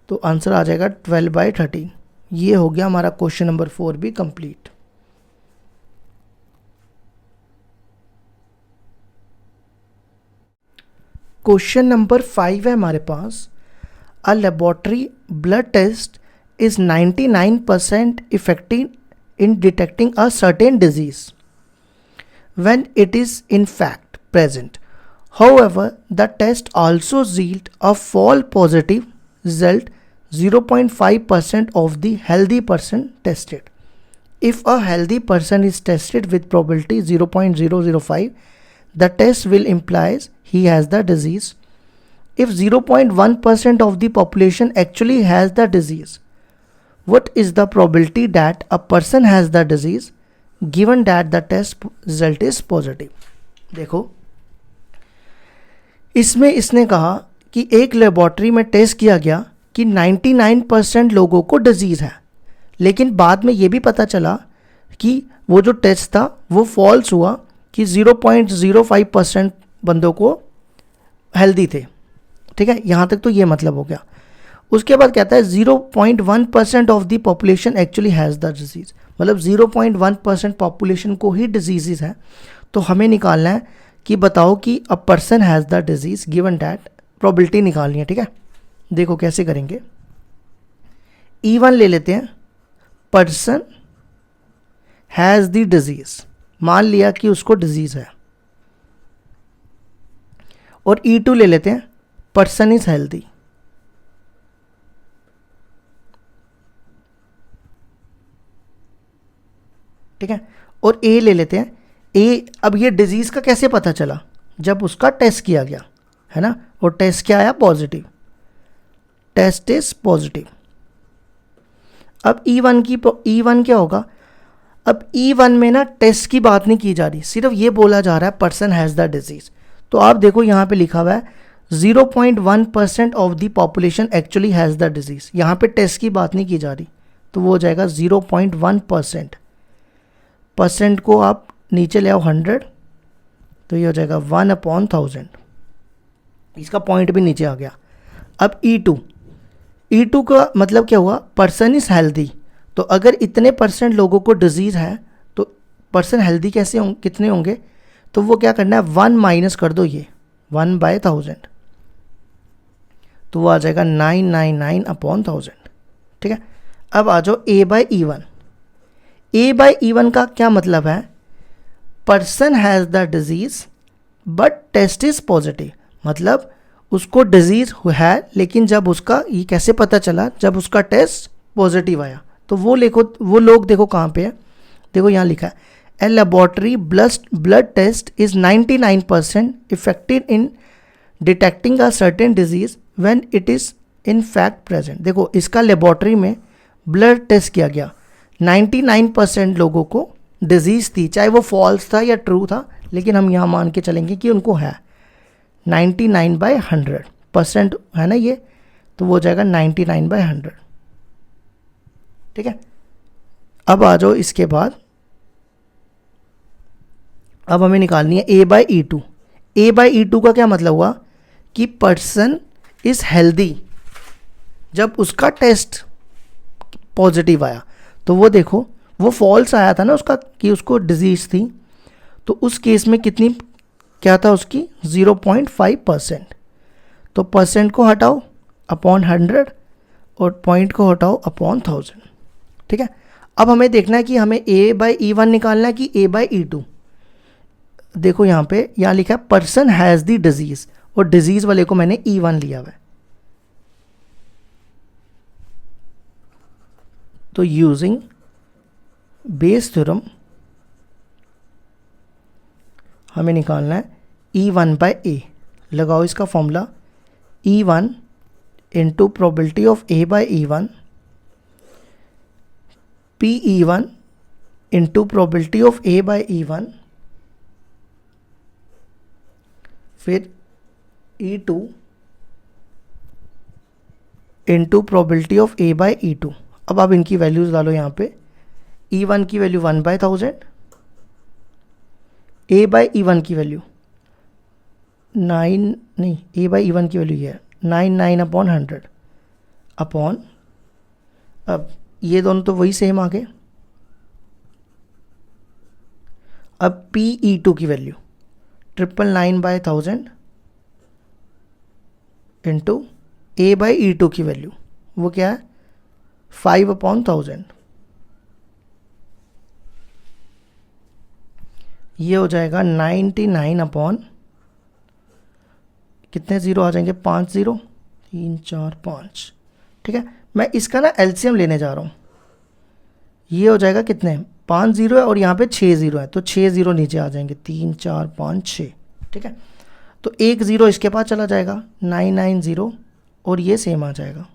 तो आंसर आ जाएगा 12/13। ये हो गया हमारा क्वेश्चन नंबर 4 भी कंप्लीट। क्वेश्चन नंबर 5 है हमारे पास, a laboratory blood test is 99% effective in detecting a certain disease when it is in fact present. However, the test also yield a false positive result 0.5% of the healthy person tested. If a healthy person is tested with probability 0.005, the test will imply he has the disease. If 0.1% of the population actually has the disease, what is the probability that a person has the disease given that the test result is positive? देखो, इसमें इसने कहा कि एक laboratory में test किया गया कि 99% लोगों को डिजीज़ है, लेकिन बाद में ये भी पता चला कि वो जो टेस्ट था वो फॉल्स हुआ कि 0.05% बंदों को हेल्दी थे। ठीक है, यहाँ तक तो ये मतलब हो गया। उसके बाद कहता है 0.1% of the population actually has the disease, मतलब 0.1% पॉपुलेशन को ही डिजीज़ है। तो हमें निकालना है कि बताओ कि a person has the disease given that, probability निकालनी है। ठीक है, देखो कैसे करेंगे। E1 ले लेते हैं, पर्सन हैज़ द डिजीज़, मान लिया कि उसको डिजीज़ है। और E2 ले लेते हैं, पर्सन इज़ हेल्दी। ठीक है, और ए ले लेते हैं। ए, अब ये डिजीज़ का कैसे पता चला, जब उसका टेस्ट किया गया है ना, और टेस्ट क्या आया, पॉजिटिव, टेस्ट इज पॉजिटिव। अब E1 क्या होगा, अब E1 में ना टेस्ट की बात नहीं की जा रही, सिर्फ ये बोला जा रहा है पर्सन हैज़ द डिजीज़। तो आप देखो यहाँ पे लिखा हुआ है 0.1% of the population actually has the disease, यहाँ पे टेस्ट की बात नहीं की जा रही, तो वो हो जाएगा 0.1%। परसेंट को आप नीचे ले आओ 100, तो ये हो जाएगा 1/1000। इसका पॉइंट भी नीचे आ गया। अब E2 का मतलब क्या हुआ, पर्सन इज़ हेल्दी। तो अगर इतने परसेंट लोगों को डिजीज़ है तो पर्सन हेल्दी कैसे होंगे, कितने होंगे, तो वो क्या करना है, 1 माइनस कर दो, ये 1/1000, तो वो आ जाएगा 999/1000। ठीक है, अब आ जाओ A/E1। A/E1 का क्या मतलब है, person has the disease but test is positive, मतलब उसको डिजीज़ है, लेकिन जब उसका, ये कैसे पता चला, जब उसका टेस्ट पॉजिटिव आया। तो वो लोग देखो कहाँ पे है, देखो यहाँ लिखा है, a laboratory blood test is 99% effective in detecting a certain disease when it is in fact present. देखो, इसका लेबोरेटरी में ब्लड टेस्ट किया गया, 99% लोगों को डिजीज़ थी, चाहे वो फॉल्स था या ट्रू था, लेकिन हम यहाँ मान के चलेंगे कि उनको है। 99/100% है ना ये, तो वो हो जाएगा 99/100। ठीक है, अब आ जाओ इसके बाद, अब हमें निकालनी है A/E2। A/E2 का क्या मतलब हुआ कि पर्सन इज़ हेल्दी, जब उसका टेस्ट पॉजिटिव आया, तो वो देखो, वो फॉल्स आया था ना उसका कि उसको डिजीज़ थी, तो उस केस में कितनी क्या था उसकी 0.5%। तो परसेंट को हटाओ अपॉन 100 और पॉइंट को हटाओ अपॉन 1000। ठीक है, अब हमें देखना है कि हमें A/E1 निकालना है कि A/E2। देखो यहाँ पे यहाँ लिखा है पर्सन हैज़ द डिजीज, और डिजीज वाले को मैंने E1 लिया हुआ है। तो यूजिंग बेस थ्योरम हमें निकालना है E1/A। लगाओ इसका formula, E1 into probability of A/E1 PE1 into probability of A/E1 फिर E2 into probability of A/E2। अब आप इनकी वैल्यूज डालो यहाँ पे। E1 की वैल्यू 1/1000, A/E1 की वैल्यू 9 नहीं, A/E1 की वैल्यू ये है 99/100 अपॉन, अब ये दोनों तो वही सेम आ गए। अब PE2 की वैल्यू 999/1000 इंटू A/E2 की वैल्यू वो क्या है 5/1000। ये हो जाएगा 99 अपॉन, कितने ज़ीरो आ जाएंगे 5 ज़ीरो, 3 4 5। ठीक है, मैं इसका ना एलसीएम लेने जा रहा हूँ। ये हो जाएगा कितने 5 ज़ीरो है और यहाँ पे 6 ज़ीरो है, तो 6 ज़ीरो नीचे आ जाएंगे, 3 4 5 6। ठीक है, तो 1 ज़ीरो इसके पास चला जाएगा 990 और ये सेम आ जाएगा।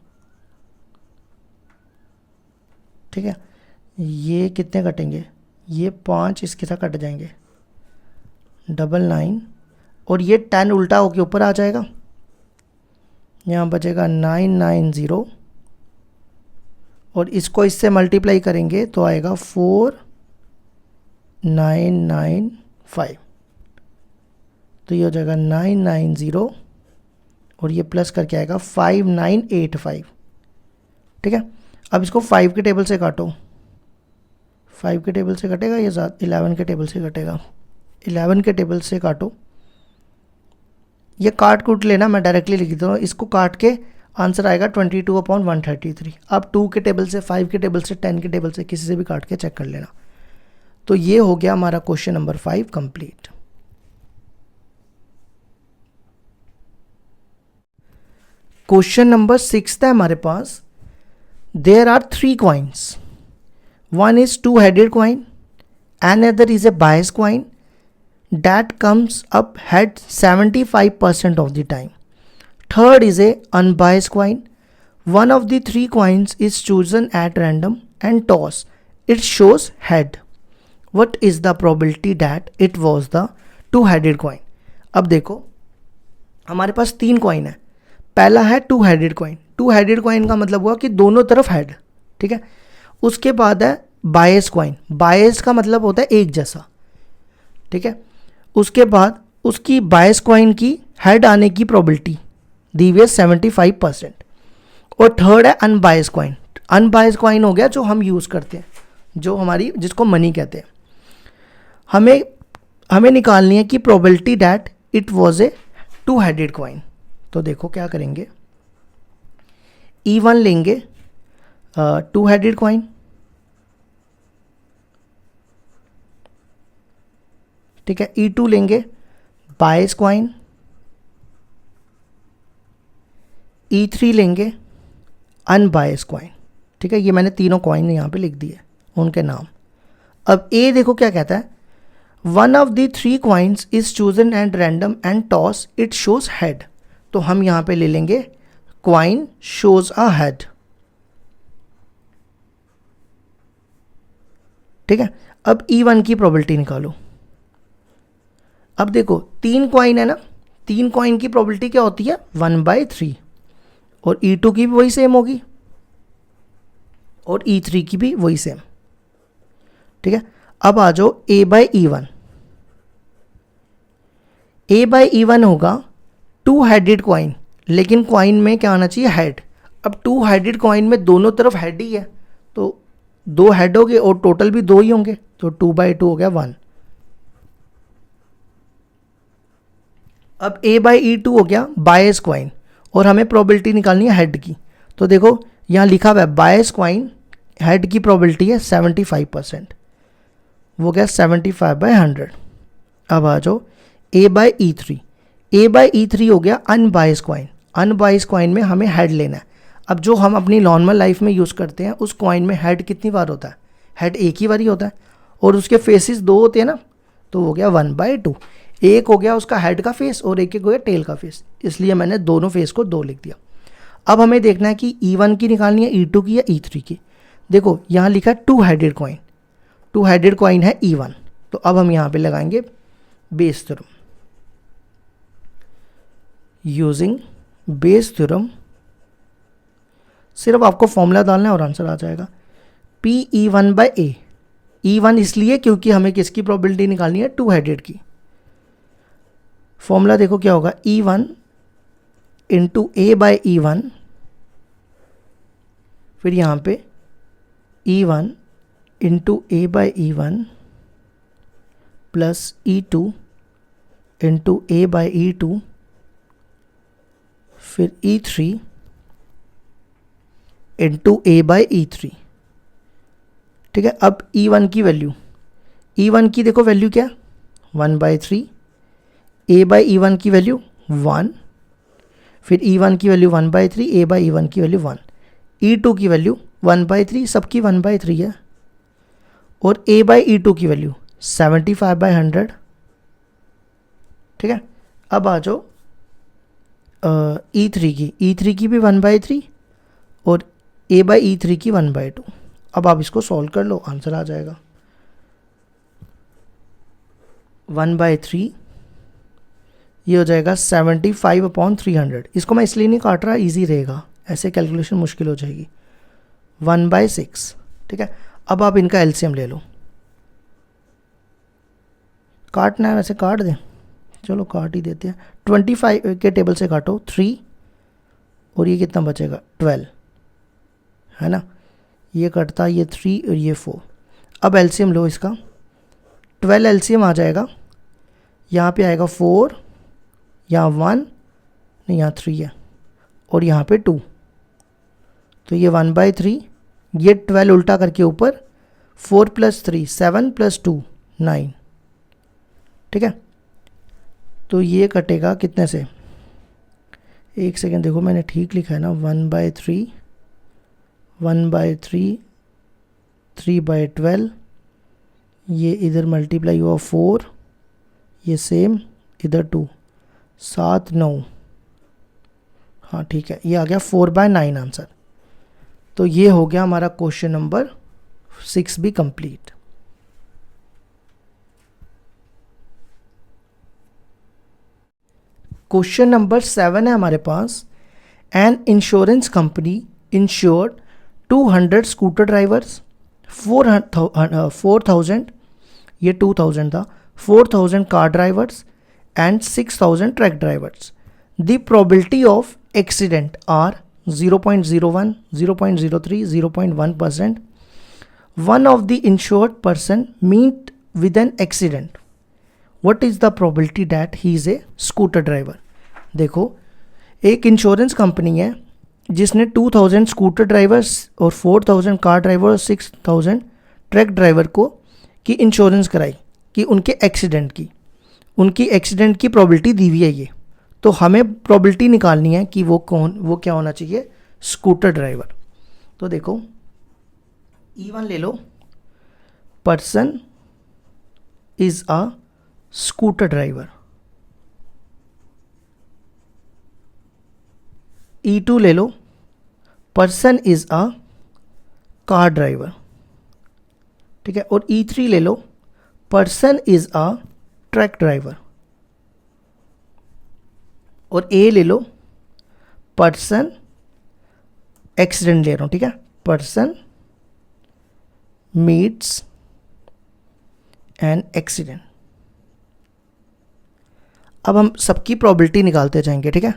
ठीक है, ये कितने कटेंगे, ये 5 इसके साथ कट जाएंगे 99 और ये 10 उल्टा होके ऊपर आ जाएगा। यहाँ बचेगा 990 और इसको इससे मल्टीप्लाई करेंगे तो आएगा 4995। तो ये हो जाएगा 990 और ये प्लस करके आएगा 5985। ठीक है, अब इसको 5 के टेबल से काटो। 5 के टेबल से कटेगा ये 11 के टेबल से कटेगा, 11 के टेबल से काटो। ये काट कूट लेना, मैं डायरेक्टली लिख देता हूँ। इसको काट के आंसर आएगा 22/133। आप 2 के टेबल से, 5 के टेबल से, 10 के टेबल से किसी से भी काट के चेक कर लेना। तो ये हो गया हमारा question number 5 complete. Question number 6 है हमारे पास। There are 3 coins, one is 2-headed coin, another is a biased coin that comes up head 75% of the time. Third is a unbiased coin. One of the 3 coins is chosen at random and toss. It shows head. What is the probability that it was the 2-headed coin? अब देखो हमारे पास 3 coin है। पहला है 2-headed coin। 2-headed coin का मतलब हुआ कि दोनों तरफ हेड। ठीक है, उसके बाद है बायस कॉइन। बायस का मतलब होता है एक जैसा। ठीक है, उसके बाद उसकी बायस कॉइन की हेड आने की प्रोबेबिलिटी दी हुई है 75%। और थर्ड है अनबायस कॉइन। अनबायस कॉइन हो गया जो हम यूज़ करते हैं, जो हमारी, जिसको मनी कहते हैं। हमें निकालनी है कि probability that it was a 2-headed coin. तो देखो क्या करेंगे, E1 लेंगे 2-headed कॉइन, ठीक है, E2 लेंगे बायस कॉइन, E3 लेंगे अनबायस कॉइन। ठीक है, ये मैंने तीनों कॉइन यहाँ पे लिख दिए उनके नाम। अब ए देखो क्या कहता है, one of the 3 coins is chosen and random and toss it shows head. तो हम यहाँ पे ले लेंगे कॉइन शोज अ हेड। ठीक है, अब E1 की प्रोबेबिलिटी निकालो। अब देखो 3 कॉइन है ना, 3 कॉइन की प्रोबेबिलिटी क्या होती है 1/3 और E2 की भी वही सेम होगी और E3 की भी वही सेम। ठीक है, अब आ जाओ A/E1। A/E1 होगा 2-headed कॉइन, लेकिन कॉइन में क्या आना चाहिए हेड। अब 2-headed कॉइन में दोनों तरफ हेड ही है, तो 2 हेड हो गए और टोटल भी 2 ही होंगे, तो 2/2 हो गया 1। अब A/E2 हो गया बायस क्वाइन, और हमें प्रोबेबिलिटी निकालनी है हेड की। तो देखो यहाँ लिखा हुआ है बायस क्वाइन हेड की प्रोबेबिलिटी है 75%, वो गया 75/100। अब आ जाओ A/E3। A/E3 हो गया अनबायस क्वाइन। अनबायस क्वाइन में हमें हेड लेना है। अब जो हम अपनी नॉर्मल लाइफ में यूज़ करते हैं उस क्वाइन में हेड कितनी बार होता है? हेड एक ही बार ही होता है, और उसके फेसेस दो होते हैं ना, तो हो गया 1/2। एक हो गया उसका हेड का फेस और एक हो गया टेल का फेस, इसलिए मैंने दोनों फेस को 2 लिख दिया। अब हमें देखना है कि E1 की निकालनी है, E2 की या E3 की। देखो यहाँ लिखा है 2 हेडेड कॉइन, 2 हेडेड कॉइन है E1, तो अब हम यहाँ पे लगाएंगे Bayes theorem. Using Bayes theorem सिर्फ आपको फॉर्मूला डालना है और आंसर आ जाएगा। PE1/A। E1 इसलिए क्योंकि हमें किसकी प्रोबेबिलिटी निकालनी है? 2 हेडेड की। फॉर्मूला देखो क्या होगा, E1 इंटू A/E1, फिर यहाँ पे E1 into A/E1 plus E2 into A/E2, फिर E3 इंटू A/E3। ठीक है, अब E1 की वैल्यू, E1 की देखो वैल्यू क्या, 1/3। A/E1 की वैल्यू 1, फिर E1 की वैल्यू 1/3, A/E1 की वैल्यू 1, E2 की वैल्यू 1/3, सबकी 1/3 है, और A/E2 की वैल्यू 75/100। ठीक है, अब आ जाओ E3 की, E3 की भी 1/3 और A/E3 की 1/2। अब आप इसको सॉल्व कर लो, आंसर आ जाएगा 1/3, ये हो जाएगा 75/300। इसको मैं इसलिए नहीं काट रहा, इजी रहेगा, ऐसे कैलकुलेशन मुश्किल हो जाएगी। 1/6। ठीक है, अब आप इनका एलसीएम ले लो। काटना है वैसे काट दें, चलो काट ही देते हैं। 25 के टेबल से काटो 3, और ये कितना बचेगा 12, है ना, ये कटता ये 3 और ये 4। अब एलसीएम लो इसका, 12 एलसीएम आ जाएगा, यहाँ पे आएगा 4, यहाँ 1 नहीं, यहाँ 3 है, और यहाँ पे 2, तो ये 1/3, ये 12 उल्टा करके ऊपर 4 + 3 7 + 2 9। ठीक है, तो ये कटेगा कितने से, एक सेकेंड देखो मैंने ठीक लिखा है ना, 1/3 1/3 3/12, ये इधर मल्टीप्लाई हुआ 4, ये सेम इधर 2, 7 9, हाँ ठीक है, ये आ गया 4/9 आंसर। तो ये हो गया हमारा क्वेश्चन नंबर 6 भी कंप्लीट। क्वेश्चन नंबर 7 है हमारे पास, an insurance company insured 200 scooter drivers, 4,000, ये 2,000 था, 4,000 car drivers and 6,000 truck drivers. The probability of accident are 0.01, 0.03, 0.1%. One of the insured person meet with an accident. What is the probability that he is a scooter driver? देखो एक insurance company है जिसने 2,000 scooter drivers और 4,000 car driver और 6,000 truck driver को की insurance कराई कि उनके एक्सीडेंट की, उनकी एक्सीडेंट की प्रोबेबिलिटी दी हुई है ये, तो हमें प्रोबेबिलिटी निकालनी है कि वो क्या होना चाहिए, स्कूटर ड्राइवर। तो देखो E1 ले लो, person is a scooter driver. E2 ले लो, person is a car driver. ठीक है, और E3 ले लो, person is a truck driver. और A ले लो, पर्सन, एक्सीडेंट ले रहा हूं, ठीक है, पर्सन मीट्स एन एक्सीडेंट। अब हम सबकी प्रोबेबिलिटी निकालते जाएंगे, ठीक है,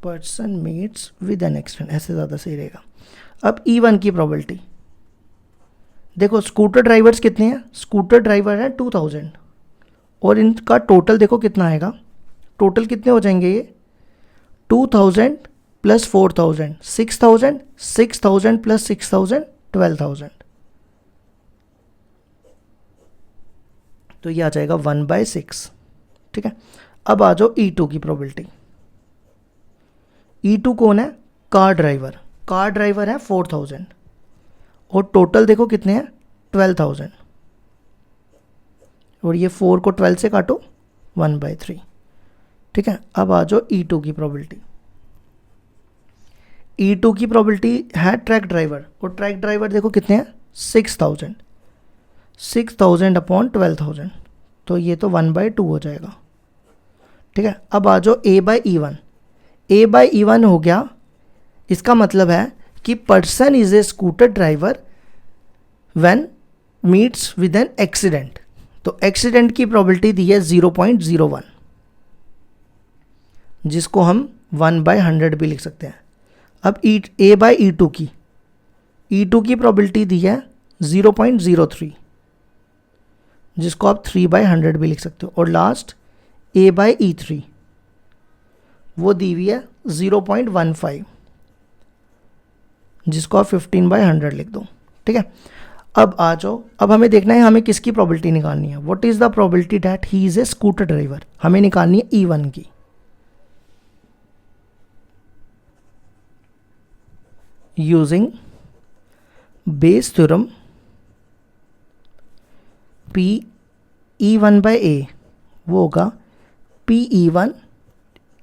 person meets with an accident, ऐसे ज़्यादा सही रहेगा। अब E1 की प्रोबेबिलिटी देखो, स्कूटर ड्राइवर्स कितने हैं, स्कूटर ड्राइवर है 2,000, और इनका टोटल देखो कितना आएगा, टोटल कितने हो जाएंगे ये 2000 प्लस 4000 6000, 6000 प्लस 6000 12000, तो ये आ जाएगा 1/6। ठीक है, अब आ जाओ E2 की प्रोबेबिलिटी। E2 कौन है? Car driver. कार ड्राइवर है 4000 और टोटल देखो कितने हैं 12000, और ये 4 को 12 से काटो 1/3। ठीक है, अब आ जाओ E2 की प्रोबेबिलिटी। E2 की प्रोबेबिलिटी है ट्रक ड्राइवर, और ट्रक ड्राइवर देखो कितने हैं 6000, 6000 अपॉन 12000, तो ये तो 1/2 हो जाएगा। ठीक है, अब आ जाओ A/E1। A/E1 हो गया, इसका मतलब है कि person is a scooter driver when meets with an accident, तो एक्सीडेंट की प्रोबेबिलिटी दी है 0.01, जिसको हम 1/100 भी लिख सकते हैं। अब A/E2 की E2 की प्रोबेबिलिटी दी है 0.03, जिसको आप 3/100 भी लिख सकते हो। और लास्ट A/E3 वो दी हुई है 0.15, जिसको आप 15/100 लिख दो। ठीक है, अब आ जाओ, अब हमें देखना है हमें किसकी प्रोबेबिलिटी निकालनी है। What is the probability that he is a scooter driver, हमें निकालनी है E1 की। यूजिंग बेस थ्योरम PE1/A वो होगा PE1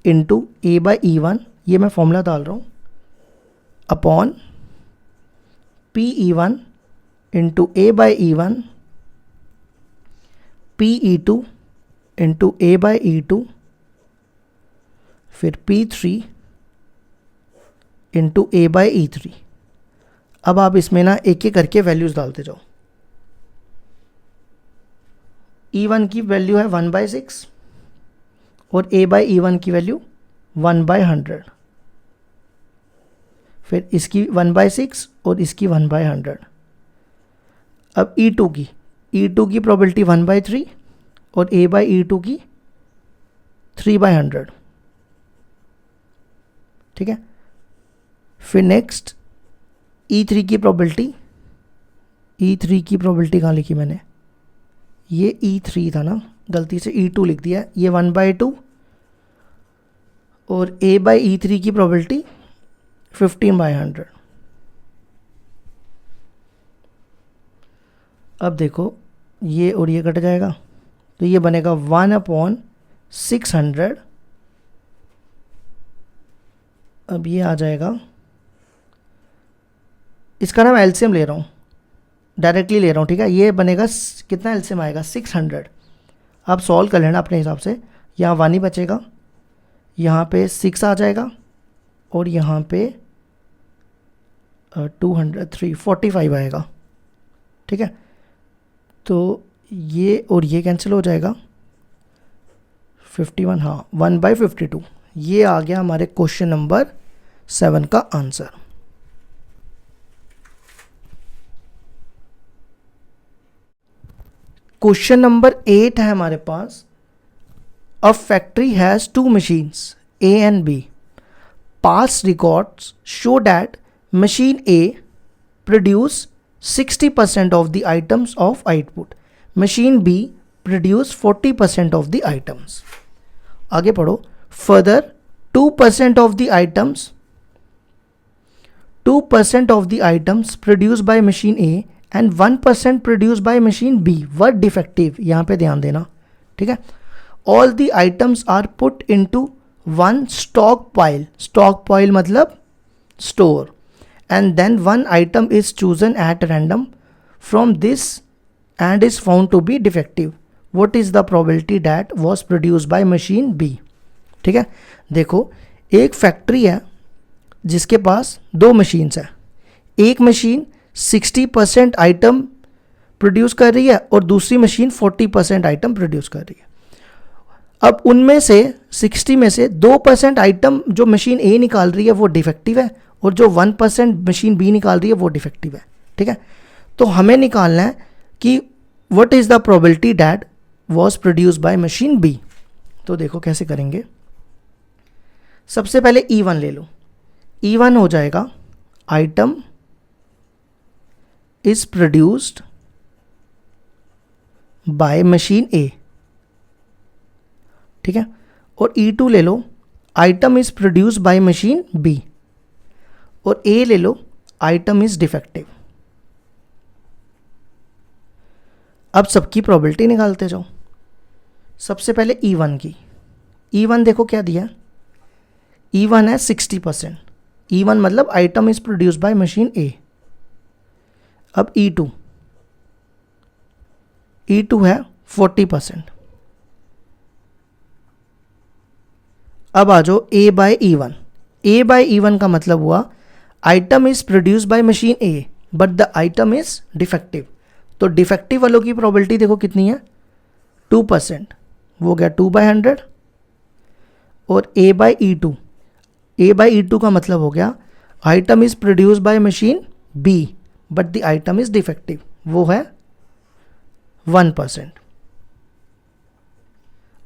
इंटू A/E1, ये मैं फॉर्मूला डाल रहा हूँ, upon PE1 into A/E1 PE2 into A/E2 फिर P3 इंटू A/E3। अब आप इसमें ना एक एक करके वैल्यूज डालते जाओ। E1 की वैल्यू है 1/6 और A/E1 की वैल्यू 1/100, फिर इसकी 1/6 और इसकी 1/100। अब E2 की प्रोबेबिलिटी 1/3 और A/E2 की 3/100। ठीक है, फिर नेक्स्ट E3 की प्रोबेबिलिटी, E3 की प्रोबेबिलिटी कहाँ लिखी मैंने, ये E3 था ना, गलती से E2 लिख दिया, ये 1/2 और A/E3 की प्रोबेबिलिटी 15/100। अब देखो ये और ये कट जाएगा, तो ये बनेगा 1/600। अब ये आ जाएगा, इसका ना मैं एलसीएम ले रहा हूँ, डायरेक्टली ले रहा हूँ। ठीक है, ये बनेगा कितना एलसीएम आएगा 600। आप सॉल्व कर लेना अपने हिसाब से, यहाँ 1 ही बचेगा, यहाँ पे 6 आ जाएगा और यहाँ पे 203 45 आएगा। ठीक है, तो ये और ये कैंसिल हो जाएगा, 51, हाँ 1/52। ये आ गया हमारे क्वेश्चन नंबर 7 का आंसर। क्वेश्चन नंबर 8 है हमारे पास। A factory has 2 machines A and B. Past records show that machine A produce 60% of the items of output. Machine B produce 40% of the items. आगे पढ़ो। Further, 2% of the items produced by machine A and 1% produced by machine B were defective. यहाँ पे ध्यान देना, ठीक है। All the items are put into one stockpile. Stockpile मतलब store. And then one item is chosen at random from this and is found to be defective. What is the probability that was produced by machine B? ठीक है, देखो एक factory है जिसके पास 2 machines हैं। एक machine 60% item produce कर रही है और दूसरी मशीन 40% आइटम प्रोड्यूस कर रही है। अब उनमें से 60 में से 2% आइटम जो मशीन ए निकाल रही है वो डिफेक्टिव है और जो 1% मशीन बी निकाल रही है वो डिफेक्टिव है। ठीक है, तो हमें निकालना है कि what is the probability that was produced by machine B. तो देखो कैसे करेंगे। सबसे पहले E1 ले लो। E1 हो जाएगा item is produced by machine A, ठीक है। और E2 ले लो, item is produced by machine B. और ए ले लो, आइटम इज डिफेक्टिव। अब सबकी प्रोबेबिलिटी निकालते जाओ। सबसे पहले E1 की। E1 देखो क्या दिया, E1 है 60%। E1 मतलब item is produced by machine A. अब E2 है 40%। अब आ जाओ A by E1। A by E1 का मतलब हुआ item is produced by machine A but the item is defective. तो डिफेक्टिव वालों की प्रोबेबिलिटी देखो कितनी है, 2%। वो गया 2/100। और A बाय E2 का मतलब हो गया item is produced by machine B but the item is defective, वो है 1%।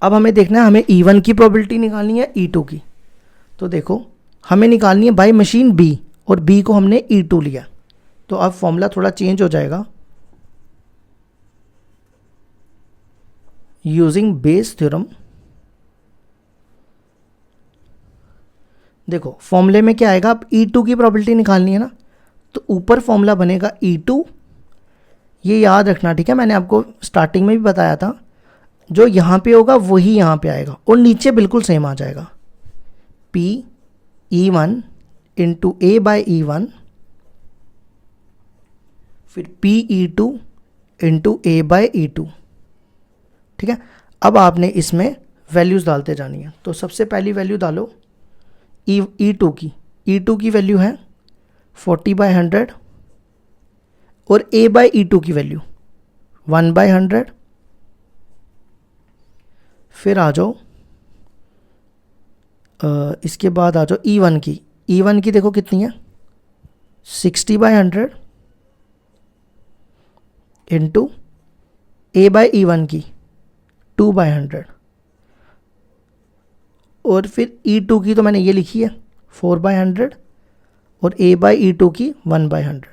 अब हमें देखना है, हमें E1 की प्रोबेबिलिटी निकालनी है E2 की। तो देखो हमें निकालनी है बाय मशीन बी और बी को हमने E2 लिया। तो अब फॉर्मूला थोड़ा चेंज हो जाएगा। यूजिंग बेस थ्योरम, देखो फॉर्मूले में क्या आएगा, अब E2 की प्रोबेबिलिटी निकालनी है ना, तो ऊपर फॉर्मूला बनेगा E2। ये याद रखना, ठीक है, मैंने आपको स्टार्टिंग में भी बताया था, जो यहाँ पे होगा वही यहाँ पे आएगा और नीचे बिल्कुल सेम आ जाएगा। P E1 into A by E1, फिर P E2 into A by E2, ठीक है। अब आपने इसमें वैल्यूज़ डालते जानी है। तो सबसे पहली वैल्यू डालो E2 की। E2 की वैल्यू है 40/100 और A बाई E2 की वैल्यू 1/100। फिर आ जाओ इसके बाद आ जाओ E1 की। E1 की देखो कितनी है, 60/100 इंटू A बाई E1 की 2/100। और फिर E2 की तो मैंने ये लिखी है 4/100 और A बाई E2 की 1/100।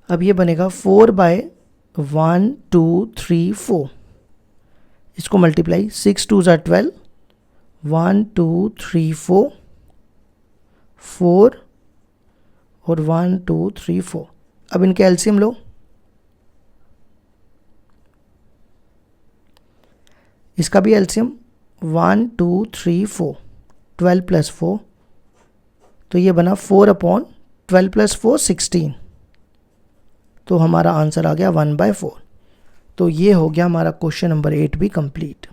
अब ये बनेगा 4/1 2 3 4। इसको मल्टीप्लाई 6 2 ज़ा 12, 1 2 3 4 4 और 1 2 3 4। अब इनके एलसीएम लो। इसका भी एलसीएम 1 2 3 4, 12 + 4, तो ये बना 4/12 + 4 16। तो हमारा आंसर आ गया 1/4। तो ये हो गया हमारा क्वेश्चन नंबर 8 भी कंप्लीट।